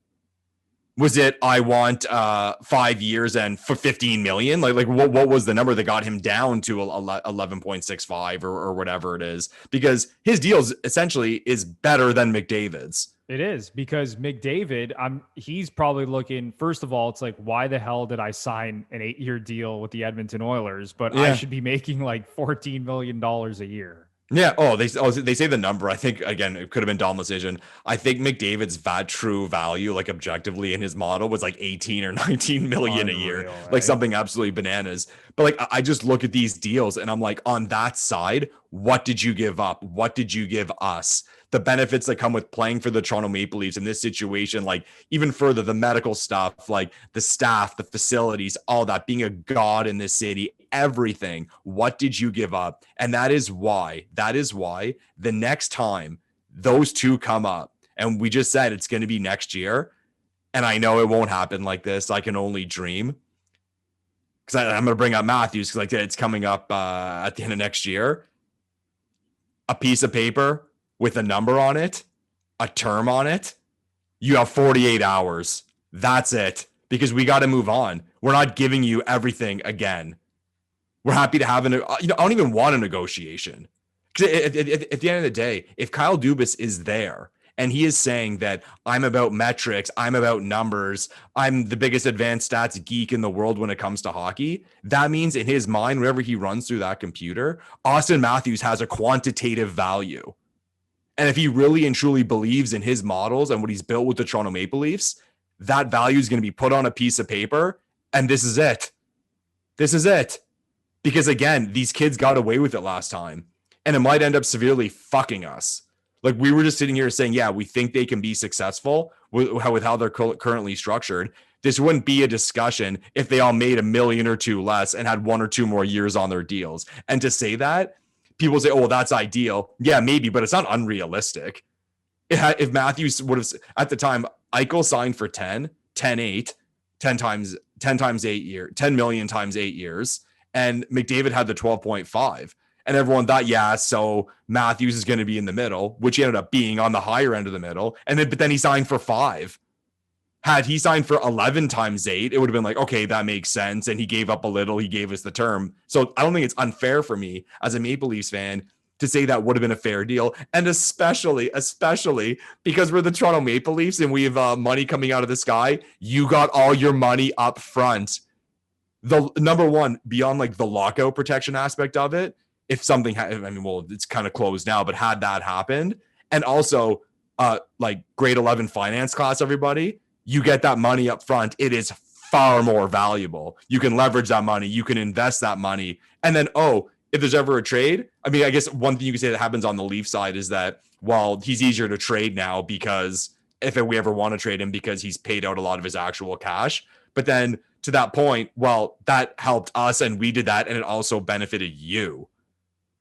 Was it, I want 5 years and for 15 million? Like what was the number that got him down to 11.65 or whatever it is? Because his deal essentially is better than McDavid's. It is, because McDavid, he's probably looking, first of all, it's like, why the hell did I sign an 8-year deal with the Edmonton Oilers? But I should be making like $14 million a year. Yeah. They say the number. I think, again, it could have been Dom's decision. I think McDavid's true value, like objectively in his model, was like 18 or 19 million a year, right? Like something absolutely bananas. But like, I just look at these deals and I'm like, on that side, what did you give up? What did you give us? The benefits that come with playing for the Toronto Maple Leafs in this situation, like even further, the medical stuff, like the staff, the facilities, all that, being a god in this city, everything. What did you give up? And that is why the next time those two come up, and we just said it's going to be next year, and I know it won't happen like this, I can only dream. because I'm going to bring up Matthews because like it's coming up at the end of next year. A piece of paper with a number on it, a term on it. You have 48 hours. That's it. Because we got to move on. We're not giving you everything again. We're happy to have I don't even want a negotiation. Because at the end of the day, if Kyle Dubas is there and he is saying that I'm about metrics, I'm about numbers, I'm the biggest advanced stats geek in the world when it comes to hockey, that means in his mind, whenever he runs through that computer, Austin Matthews has a quantitative value. And if he really and truly believes in his models and what he's built with the Toronto Maple Leafs, that value is going to be put on a piece of paper. And this is it. This is it. Because again, these kids got away with it last time. And it might end up severely fucking us. Like we were just sitting here saying, yeah, we think they can be successful with how they're currently structured. This wouldn't be a discussion if they all made $1 million or $2 million less and had 1 or 2 more years on their deals. And to say that, people say, oh, well, that's ideal. Yeah, maybe, but it's not unrealistic. If Matthews would have, at the time, Eichel signed for 10 times 8 years, 10 million times 8 years. And McDavid had the 12.5. And everyone thought, yeah, so Matthews is going to be in the middle, which he ended up being on the higher end of the middle. But then he signed for 5. Had he signed for 11 times 8, it would have been like, okay, that makes sense. And he gave up a little. He gave us the term. So I don't think it's unfair for me as a Maple Leafs fan to say that would have been a fair deal. And especially because we're the Toronto Maple Leafs and we have money coming out of the sky. You got all your money up front. The number one, beyond like the lockout protection aspect of it, if something, it's kind of closed now, but had that happened, and also like grade 11 finance class, everybody, you get that money up front. It is far more valuable. You can leverage that money. You can invest that money. And then, if there's ever a trade, I guess one thing you could say that happens on the Leaf side is that, well, he's easier to trade now because if we ever want to trade him because he's paid out a lot of his actual cash. But then to that point, well, that helped us and we did that and it also benefited you.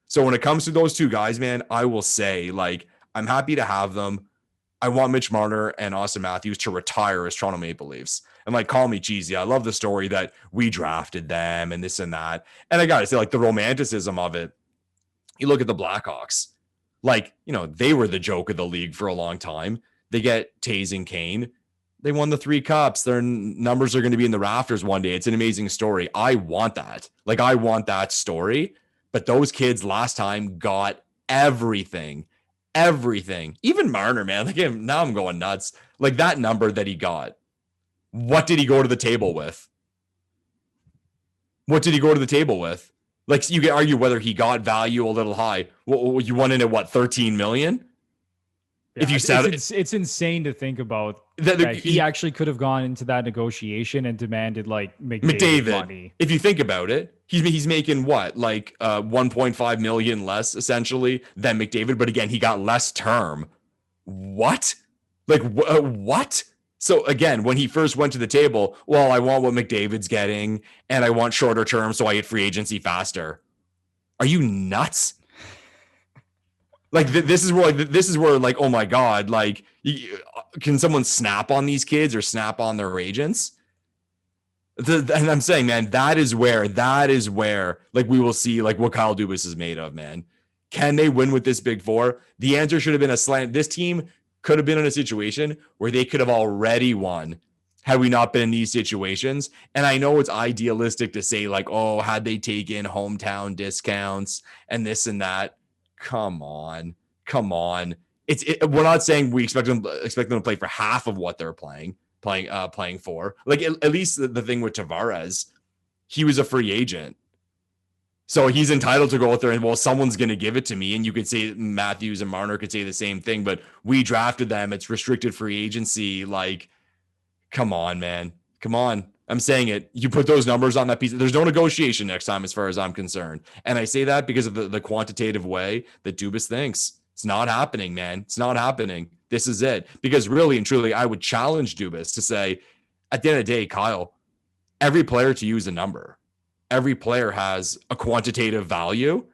So when it comes to those two guys, man, I will say, like, I'm happy to have them. I want Mitch Marner and Austin Matthews to retire as Toronto Maple Leafs. And like, call me cheesy. I love the story that we drafted them and this and that. And I got to say, like, the romanticism of it. You look at the Blackhawks, like, they were the joke of the league for a long time. They get Taze and Kane. They won the 3 cups. Their numbers are going to be in the rafters one day. It's an amazing story. I want that. Like, I want that story. But those kids last time got everything. Even Marner, man. Like, now I'm going nuts. Like, that number that he got. What did he go to the table with? Like, you can argue whether he got value a little high. Well, you won in at what, 13 million? Yeah, if you said it's insane to think about that he actually could have gone into that negotiation and demanded like McDavid money. If you think about it, he's making what, like 1.5 million less essentially than McDavid, but again, he got less term. What? Like what? So again, when he first went to the table, well, I want what McDavid's getting and I want shorter term so I hit free agency faster. Are you nuts? Like this is where like, oh my God, like can someone snap on these kids or snap on their agents? And I'm saying, man, that is where like we will see like what Kyle Dubas is made of, man. Can they win with this big four? The answer should have been a slant. This team could have been in a situation where they could have already won had we not been in these situations. And I know it's idealistic to say like, oh, had they taken hometown discounts and this and that. Come on. We're not saying we expect them to play for half of what they're playing for. Like at least the thing with Tavares, he was a free agent. So he's entitled to go out there and, well, someone's going to give it to me. And you could say Matthews and Marner could say the same thing, but we drafted them. It's restricted free agency. Like, come on, man. Come on. I'm saying it. You put those numbers on that piece. There's no negotiation next time as far as I'm concerned. And I say that because of the quantitative way that Dubas thinks. It's not happening, man. It's not happening. This is it. Because really and truly, I would challenge Dubas to say, at the end of the day, Kyle, every player to use a number. Every player has a quantitative value.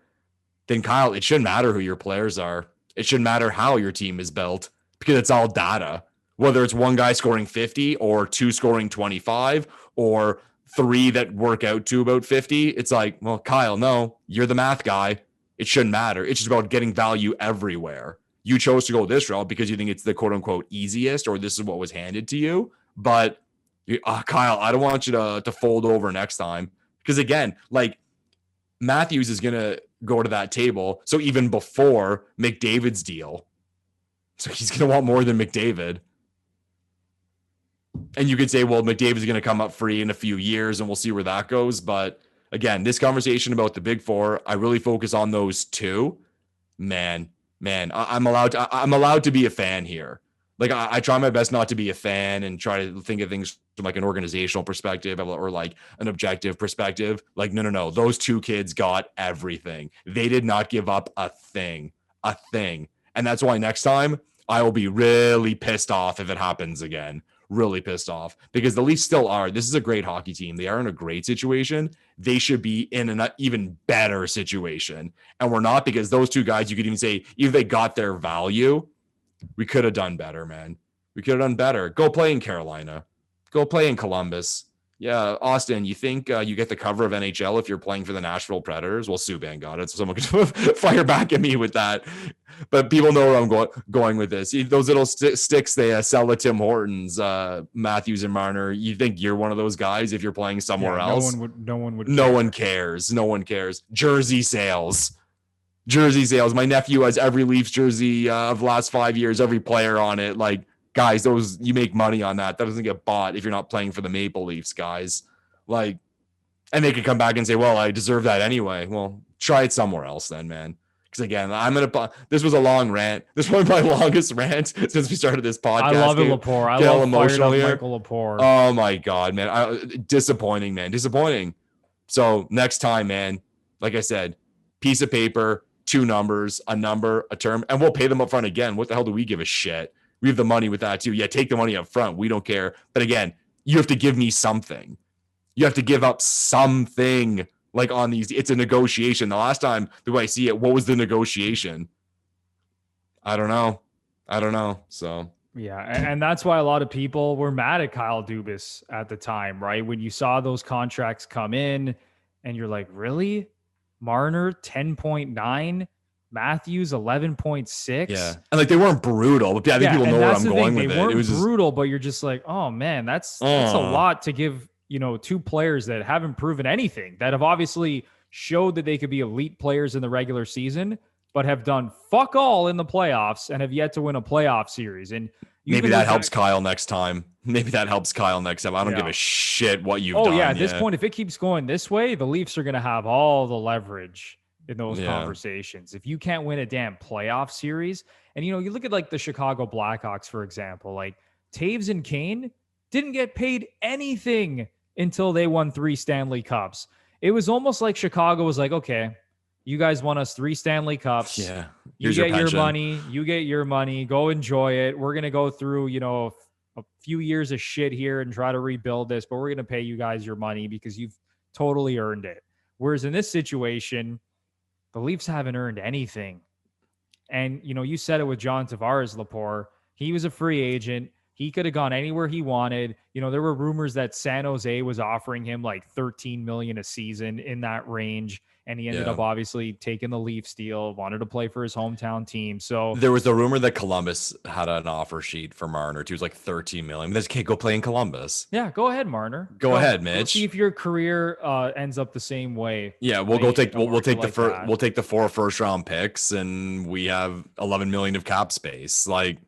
Then, Kyle, it shouldn't matter who your players are. It shouldn't matter how your team is built because it's all data. Whether it's one guy scoring 50 or 2 scoring 25 or 3 that work out to about 50. It's like, well, Kyle, no, you're the math guy. It shouldn't matter. It's just about getting value everywhere. You chose to go this route because you think it's the quote unquote easiest, or this is what was handed to you. But Kyle, I don't want you to fold over next time. Because again, like Matthews is going to go to that table. So even before McDavid's deal, so he's going to want more than McDavid. And you could say, well, McDavid's going to come up free in a few years and we'll see where that goes. But again, this conversation about the big four, I really focus on those two. Man, I'm allowed to be a fan here. Like I try my best not to be a fan and try to think of things from like an organizational perspective or like an objective perspective. Like, no. Those two kids got everything. They did not give up a thing. And that's why next time I will be really pissed off if it happens again. Really pissed off because the Leafs still are. This is a great hockey team. They are in a great situation. They should be in an even better situation. And we're not, because those two guys, you could even say, if they got their value, we could have done better, man. We could have done better. Go play in Carolina. Go play in Columbus. Yeah, Austin, you think you get the cover of NHL if you're playing for the Nashville Predators? Well, Subban got it, so someone could fire back at me with that. But people know where I'm going with this. Those little sticks they sell at Tim Hortons, Matthews and Marner. You think you're one of those guys if you're playing somewhere else? No one cares. No one cares. Jersey sales. My nephew has every Leafs jersey of the last 5 years, every player on it. Like, guys, those, you make money on that. That doesn't get bought if you're not playing for the Maple Leafs, guys. Like, and they could come back and say, well, I deserve that anyway. Well, try it somewhere else then, man. Because again, this was a long rant. This was my longest rant since we started this podcast. I love it, Lepore. I love emotional here. Michael Lepore. Oh my God, man. Disappointing, man. Disappointing. So next time, man, like I said, piece of paper, 2 numbers, a number, a term, and we'll pay them up front again. What the hell do we give a shit? We have the money with that too. Yeah, take the money up front. We don't care. But again, you have to give me something. You have to give up something. Like on these, it's a negotiation. The last time the way I see it, what was the negotiation? I don't know. So yeah, and that's why a lot of people were mad at Kyle Dubas at the time, right? When you saw those contracts come in, and you're like, really? Marner 10.9, Matthews 11.6. Yeah, and like they weren't brutal, but I think people know where I'm going with it. They weren't brutal, but you're just like, oh man, that's a lot to give. 2 players that haven't proven anything, that have obviously showed that they could be elite players in the regular season, but have done fuck all in the playoffs and have yet to win a playoff series. And maybe that helps Kyle next time. I don't give a shit what you've done. At this point, if it keeps going this way, the Leafs are going to have all the leverage in those conversations. If you can't win a damn playoff series, and you look at like the Chicago Blackhawks, for example, like Taves and Kane didn't get paid anything until they won 3 Stanley Cups. It was almost like Chicago was like, okay, you guys won us 3 Stanley Cups. Yeah. You get your money. You get your money. Go enjoy it. We're going to go through, a few years of shit here and try to rebuild this, but we're going to pay you guys your money because you've totally earned it. Whereas in this situation, the Leafs haven't earned anything. And, you said it with John Tavares, Lepore. He was a free agent. He could have gone anywhere he wanted. There were rumors that San Jose was offering him like $13 million a season, in that range. And he ended up obviously taking the Leafs deal, wanted to play for his hometown team. So there was the rumor that Columbus had an offer sheet for Marner too. It was like $13 million. This kid go play in Columbus. Yeah, go ahead, Marner. Go ahead, Mitch. See if your career ends up the same way. Yeah, we'll take the 4 first-round picks, and we have $11 million of cap space. Like,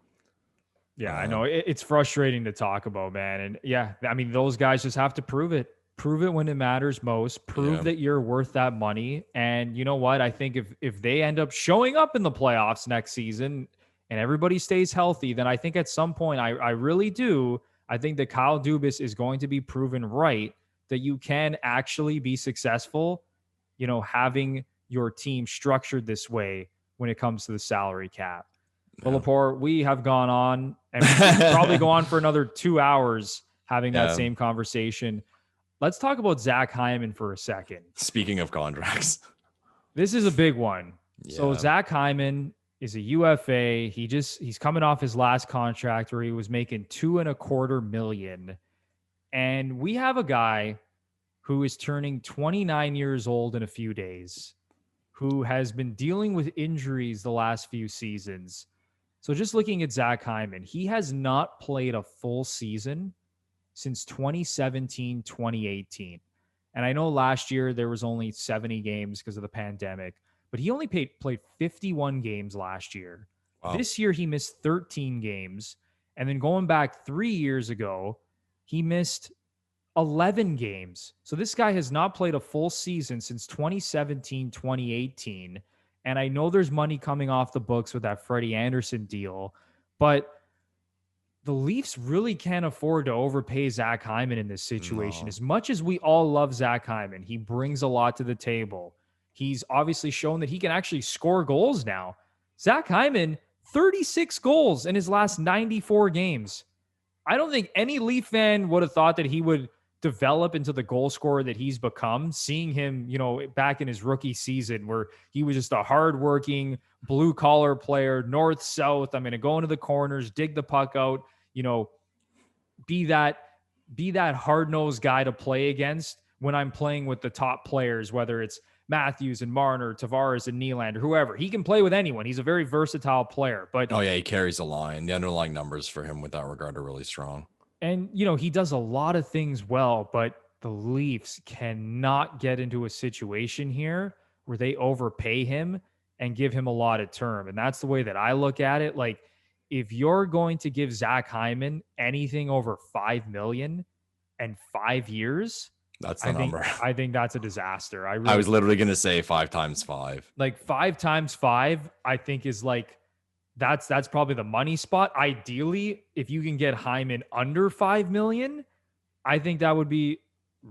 yeah, I know it's frustrating to talk about, man. And yeah, I mean, those guys just have to prove it when it matters most, prove that you're worth that money. And you know what? I think if they end up showing up in the playoffs next season and everybody stays healthy, then I think at some point, I really do. I think that Kyle Dubas is going to be proven right that you can actually be successful, having your team structured this way when it comes to the salary cap. Well, Lepore, we have gone on and probably go on for another 2 hours having that same conversation. Let's talk about Zach Hyman for a second. Speaking of contracts, this is a big one. Yeah. So Zach Hyman is a UFA. He's coming off his last contract where he was making $2.25 million. And we have a guy who is turning 29 years old in a few days, who has been dealing with injuries the last few seasons. So just looking at Zach Hyman, he has not played a full season since 2017, 2018. And I know last year there was only 70 games because of the pandemic, but he only played 51 games last year. Wow. This year he missed 13 games. And then going back 3 years ago, he missed 11 games. So this guy has not played a full season since 2017, 2018. And I know there's money coming off the books with that Freddie Anderson deal, but the Leafs really can't afford to overpay Zach Hyman in this situation. No. As much as we all love Zach Hyman, he brings a lot to the table. He's obviously shown that he can actually score goals now. Zach Hyman, 36 goals in his last 94 games. I don't think any Leaf fan would have thought that he would develop into the goal scorer that he's become, seeing him, back in his rookie season where he was just a hardworking blue collar player, north, south. I'm going to go into the corners, dig the puck out, be that hard-nosed guy to play against when I'm playing with the top players, whether it's Matthews and Marner, Tavares and Nylander, whoever. He can play with anyone. He's a very versatile player. But he carries the line. The underlying numbers for him with that regard are really strong. And, he does a lot of things well, but the Leafs cannot get into a situation here where they overpay him and give him a lot of term. And that's the way that I look at it. Like, if you're going to give Zach Hyman anything over $5 million and 5 years, that's the number. I think that's a disaster. I was literally going to say 5 times 5. Like 5 times 5, I think is like, that's probably the money spot. Ideally, if you can get Hyman under $5 million, I think that would be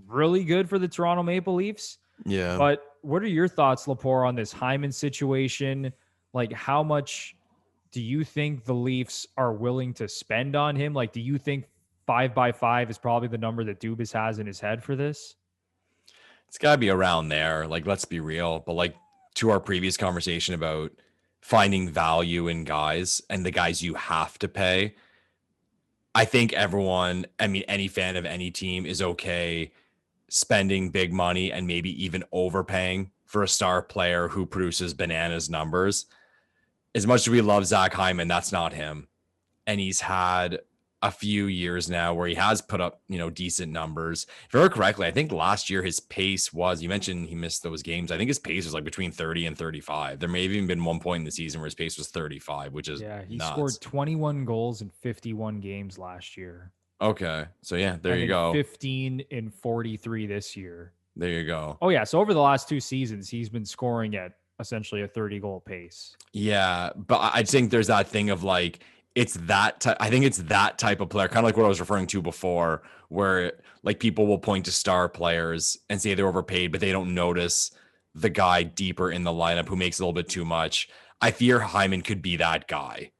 really good for the Toronto Maple Leafs. Yeah. But what are your thoughts, Lepore, on this Hyman situation? Like, how much do you think the Leafs are willing to spend on him? Like, do you think 5x5 is probably the number that Dubas has in his head for this? It's got to be around there. Like, let's be real. But like, to our previous conversation about finding value in guys and the guys you have to pay, I think any fan of any team is okay spending big money and maybe even overpaying for a star player who produces bananas numbers. As much as we love Zach Hyman, that's not him. And he's had a few years now where he has put up, decent numbers. If I remember correctly, I think last year his pace was, you mentioned he missed those games. I think his pace was like between 30 and 35. There may have even been one point in the season where his pace was 35, which is he nuts. Scored 21 goals in 51 games last year. Okay. So yeah, there you go. 15 in 43 this year. There you go. Oh yeah. So over the last 2 seasons, he's been scoring at essentially a 30-goal pace. Yeah. But I think there's that thing of like, I think it's that type of player, kind of like what I was referring to before, where like people will point to star players and say they're overpaid, but they don't notice the guy deeper in the lineup who makes a little bit too much. I fear Hyman could be that guy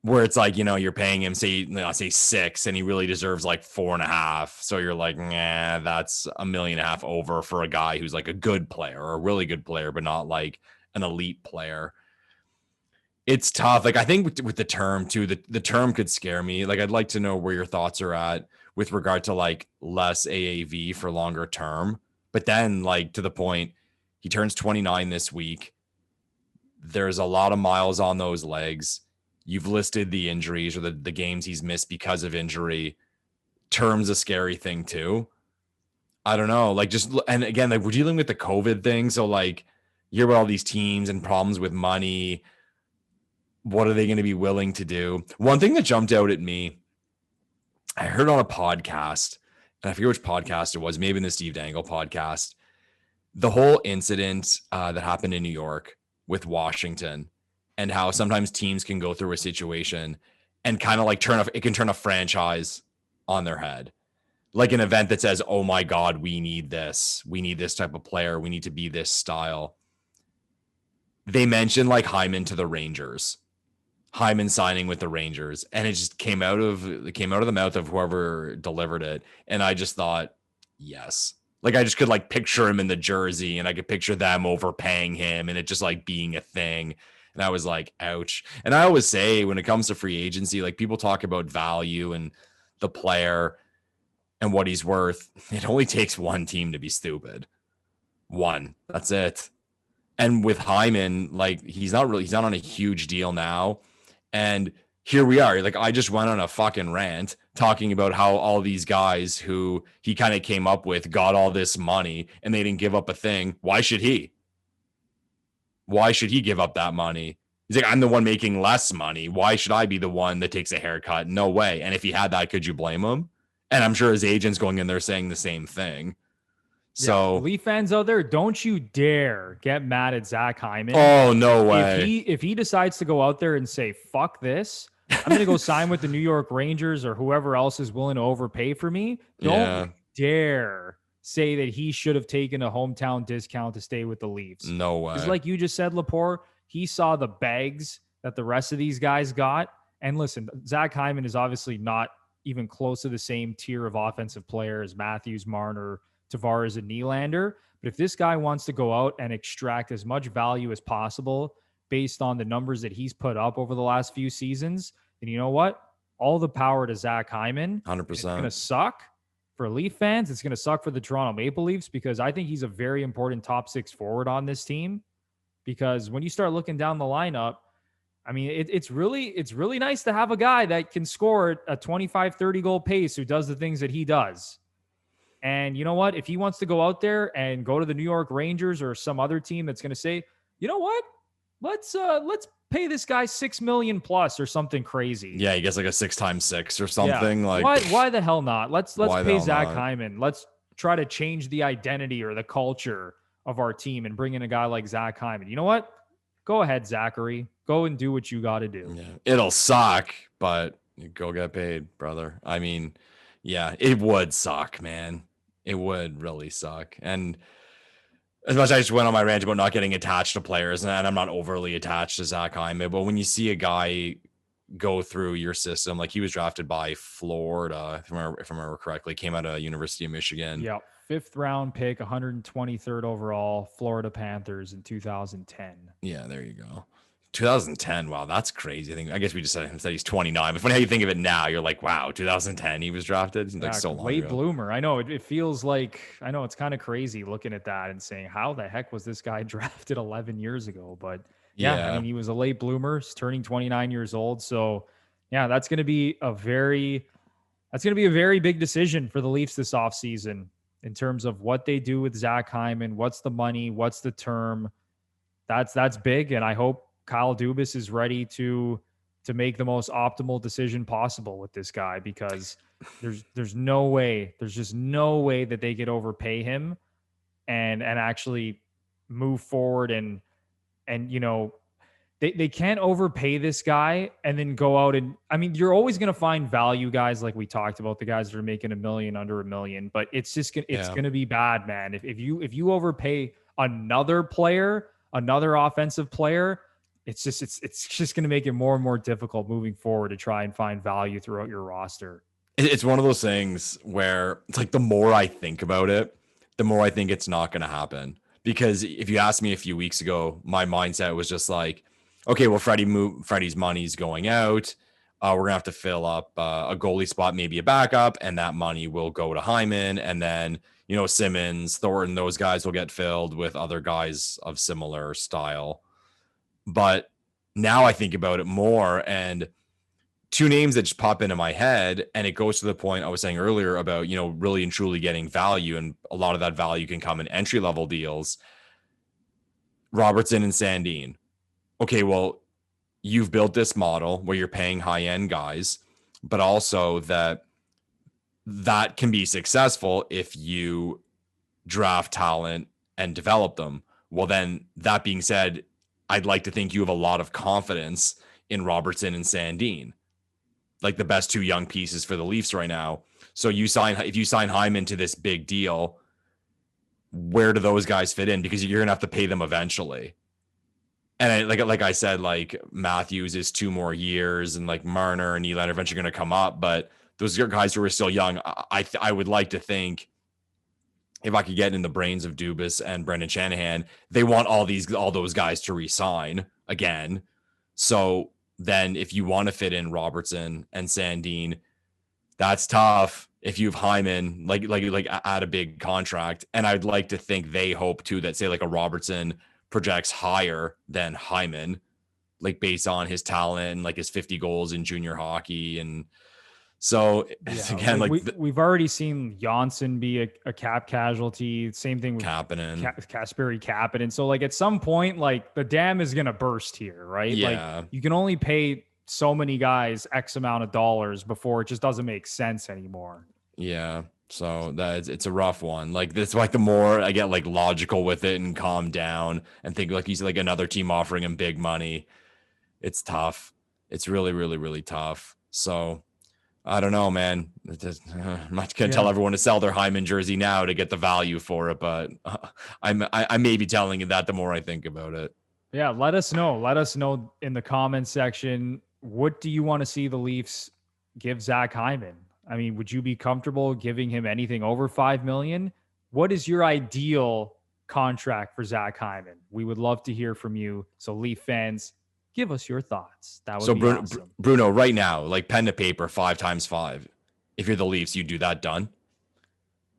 where it's like, you're paying him, say 6 and he really deserves like 4.5. So you're like, nah, that's $1.5 million over for a guy who's like a good player or a really good player, but not like an elite player. It's tough. Like, I think with the term too, the term could scare me. Like, I'd like to know where your thoughts are at with regard to like less AAV for longer term. But then, like, to the point, he turns 29 this week. There's a lot of miles on those legs. You've listed the injuries or the games he's missed because of injury. Term's a scary thing too. I don't know. Like, and again, like, we're dealing with the COVID thing. So like, you hear about all these teams and problems with money. What are they going to be willing to do? One thing that jumped out at me, I heard on a podcast, and I forget which podcast it was, maybe in the Steve Dangle podcast, the whole incident that happened in New York with Washington and how sometimes teams can go through a situation and kind of like it can turn a franchise on their head. Like an event that says, oh my God, we need this type of player. We need to be this style. They mentioned like Hyman to the Rangers. Hyman signing with the Rangers, and it just came out of the mouth of whoever delivered it. And I just thought, yes, like I just could like picture him in the jersey, and I could picture them overpaying him and it just like being a thing. And I was like, ouch. And I always say when it comes to free agency, like people talk about value and the player. and what he's worth, it only takes one team to be stupid. One. That's it. And with Hyman, like he's not on a huge deal now. And here we are. Like I just went on a fucking rant talking about how all these guys who he kind of came up with got all this money and they didn't give up a thing. Why should he? Why should he give up that money? He's like, I'm the one making less money. Why should I be the one that takes a haircut? No way. And if he had that, could you blame him? And I'm sure his agent's going in there saying the same thing. So yeah, Leaf fans out there, don't you dare get mad at Zach Hyman. Oh, no way. If he decides to go out there and say, fuck this, I'm going to go sign with the New York Rangers or whoever else is willing to overpay for me. Don't dare say that he should have taken a hometown discount to stay with the Leafs. No way. Because like you just said, Lepore, he saw the bags that the rest of these guys got. And listen, Zach Hyman is obviously not even close to the same tier of offensive player as Matthews, Marner, Tavares, and Nylander. But if this guy wants to go out and extract as much value as possible based on the numbers that he's put up over the last few seasons, then you know what? All the power to Zach Hyman. 100%. It's going to suck for Leaf fans. It's going to suck for the Toronto Maple Leafs because I think he's a very important top six forward on this team. Because when you start looking down the lineup, I mean, it's really nice to have a guy that can score a 25, 30 goal pace who does the things that he does. And you know what? If he wants to go out there and go to the New York Rangers or some other team that's going to say, you know what? Let's pay this guy $6 million plus or something crazy. Yeah, he gets like a 6x6 or something. Yeah. Like why the hell not? Let's pay Zach Hyman. Let's try to change the identity or the culture of our team and bring in a guy like Zach Hyman. You know what? Go ahead, Zachary. Go and do what you got to do. Yeah, it'll suck, but go get paid, brother. I mean, yeah, it would suck, man. It would really suck. And as much as I just went on my rant about not getting attached to players, and I'm not overly attached to Zach Hyman, but when you see a guy go through your system, like he was drafted by Florida, if I remember correctly, came out of University of Michigan. Yeah, 5th round pick, 123rd overall, Florida Panthers in 2010. Yeah, there you go. 2010. Wow, that's crazy. I guess we just said he's 29. But funny how you think of it now. You're like, wow, 2010 he was drafted. Like so long late ago. Bloomer. I know it feels like, I know it's kind of crazy looking at that and saying, how the heck was this guy drafted 11 years ago? But yeah, I mean, he was a late bloomer, turning 29 years old. So yeah, that's going to be a very big decision for the Leafs this offseason in terms of what they do with Zach Hyman. What's the money? What's the term? That's big. And I hope Kyle Dubas is ready to make the most optimal decision possible with this guy, because there's just no way that they could overpay him and actually move forward and you know, they can't overpay this guy and then go out and, I mean, you're always going to find value guys like we talked about, the guys that are making $1 million, under $1 million, but it's going to be bad, man. If you overpay another player, another offensive player, it's just going to make it more and more difficult moving forward to try and find value throughout your roster. It's one of those things where it's like the more I think about it, the more I think it's not going to happen. Because if you asked me a few weeks ago, my mindset was just like, okay, well, Freddie's money's going out. We're going to have to fill up a goalie spot, maybe a backup, and that money will go to Hyman. And then, you know, Simmons, Thornton, those guys will get filled with other guys of similar style. But now I think about it more, and two names that just pop into my head, and it goes to the point I was saying earlier about, you know, really and truly getting value, and a lot of that value can come in entry-level deals. Robertson and Sandin. Okay, well, you've built this model where you're paying high-end guys, but also that can be successful if you draft talent and develop them. Well, then, that being said, I'd like to think you have a lot of confidence in Robertson and Sandin, like the best two young pieces for the Leafs right now. So if you sign Hyman to this big deal, where do those guys fit in? Because you're going to have to pay them eventually. And like I said, like Matthews is 2 more years, and like Marner and Nylander are eventually going to come up. But those guys who are still young, I would like to think, if I could get in the brains of Dubas and Brendan Shanahan, they want all those guys to resign again. So then if you want to fit in Robertson and Sandin, that's tough. if you have Hyman, like at a big contract, and I'd like to think they hope too that say like a Robertson projects higher than Hyman, like based on his talent and like his 50 goals in junior hockey. And so again, we've already seen Janssen be a cap casualty. Same thing with Kapanen, Kasperi Kapanen. So like at some point, like the dam is going to burst here, right? Yeah. Like you can only pay so many guys X amount of dollars before it just doesn't make sense anymore. Yeah. So it's a rough one. Like this, like the more I get like logical with it and calm down and think like he's like another team offering him big money, it's tough. It's really, really, really tough. So I don't know, man. I'm not going to tell everyone to sell their Hyman jersey now to get the value for it, but I may be telling you that the more I think about it. Yeah, let us know. Let us know in the comments section. What do you want to see the Leafs give Zach Hyman? I mean, would you be comfortable giving him anything over $5 million? What is your ideal contract for Zach Hyman? We would love to hear from you. So Leaf fans, give us your thoughts. That would be awesome. Bruno, right now, like pen to paper, 5 times 5. If you're the Leafs, you do that done?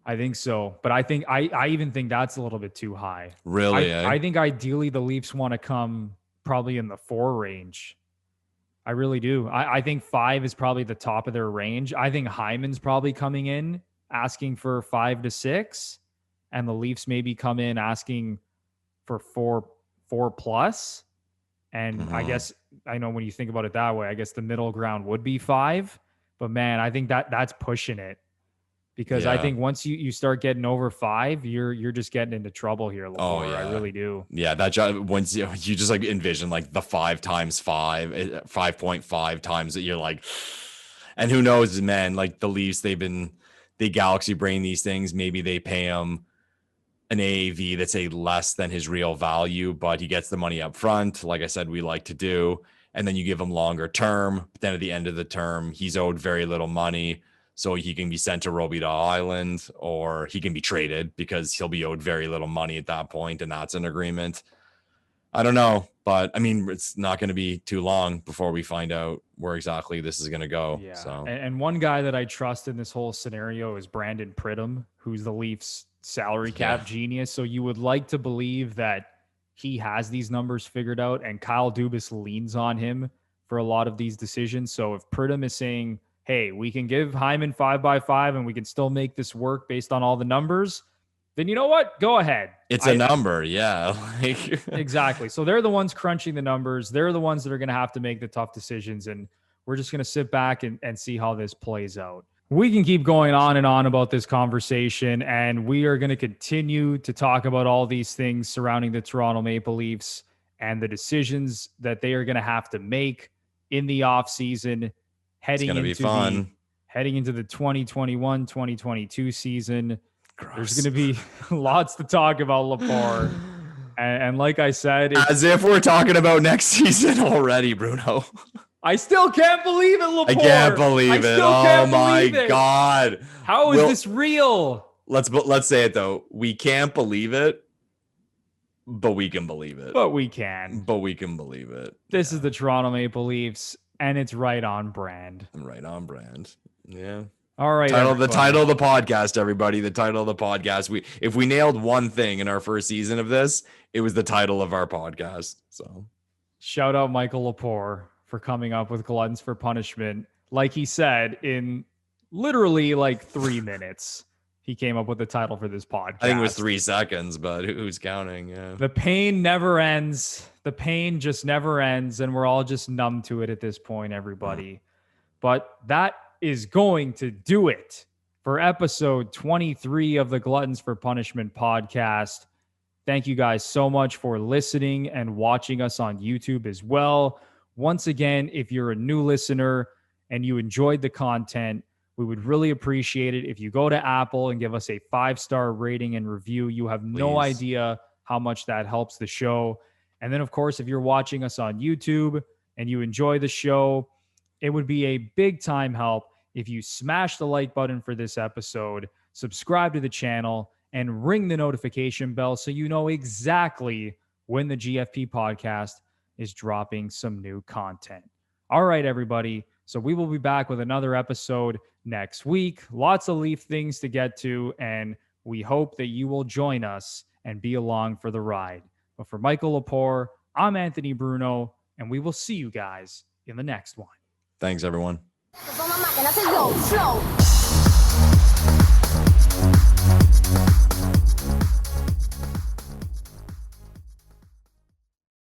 I think so. But I think I even think that's a little bit too high. Really? I think ideally the Leafs want to come probably in the 4 range. I really do. I think 5 is probably the top of their range. I think Hyman's probably coming in asking for 5 to 6, and the Leafs maybe come in asking for 4 plus. And I guess, I know when you think about it that way, I guess the middle ground would be 5. But man, I think that's pushing it. Because I think once you start getting over 5, you're just getting into trouble here, Lepore. Oh, yeah. I really do. Yeah, that job, once you just like envision like the 5 times 5, 5.5 times that you're like, and who knows, man, like the Leafs, they galaxy brain these things. Maybe they pay him an AAV that's a less than his real value, but he gets the money up front. Like I said, we like to do. And then you give him longer term. But then at the end of the term, he's owed very little money. So he can be sent to Robidaw Island, or he can be traded because he'll be owed very little money at that point, and that's an agreement. I don't know, but I mean, it's not going to be too long before we find out where exactly this is going to go. Yeah. So, and one guy that I trust in this whole scenario is Brandon Pridham, who's the Leafs salary cap genius. So you would like to believe that he has these numbers figured out, and Kyle Dubas leans on him for a lot of these decisions. So if Pridham is saying, hey, we can give Hyman 5x5 and we can still make this work based on all the numbers, then you know what? Go ahead. It's a number. Yeah. Exactly. So they're the ones crunching the numbers. They're the ones that are going to have to make the tough decisions. And we're just going to sit back and see how this plays out. We can keep going on and on about this conversation, and we are going to continue to talk about all these things surrounding the Toronto Maple Leafs and the decisions that they are going to have to make in the offseason. Heading into the 2021-2022 season. Gross. There's going to be lots to talk about, Lepore. And like I said, as if we're talking about next season already, Bruno. I still can't believe it, Lepore. I can't believe it. Oh my God. How is this real? Let's say it though. We can't believe it, but we can believe it. But we can believe it. This is the Toronto Maple Leafs. And it's right on brand. Right on brand. Yeah. All right. The title of the podcast, everybody. The title of the podcast. If we nailed one thing in our first season of this, it was the title of our podcast. So shout out Michael Lepore for coming up with Gluttons for Punishment. Like he said, in literally like 3 minutes, he came up with the title for this podcast. I think it was 3 seconds, but who's counting? Yeah. The pain never ends. The pain just never ends, and we're all just numb to it at this point, everybody. But that is going to do it for episode 23 of the Gluttons for Punishment podcast. Thank you guys so much for listening and watching us on YouTube as well. Once again, if you're a new listener and you enjoyed the content, we would really appreciate it if you go to Apple and give us a 5-star rating and review. You have no idea how much that helps the show. And then, of course, if you're watching us on YouTube and you enjoy the show, it would be a big time help if you smash the like button for this episode, subscribe to the channel, and ring the notification bell so you know exactly when the GFP podcast is dropping some new content. All right, everybody. So we will be back with another episode next week. Lots of Leaf things to get to, and we hope that you will join us and be along for the ride. But for Michael Lepore, I'm Anthony Bruno, and we will see you guys in the next one. Thanks, everyone. Flow.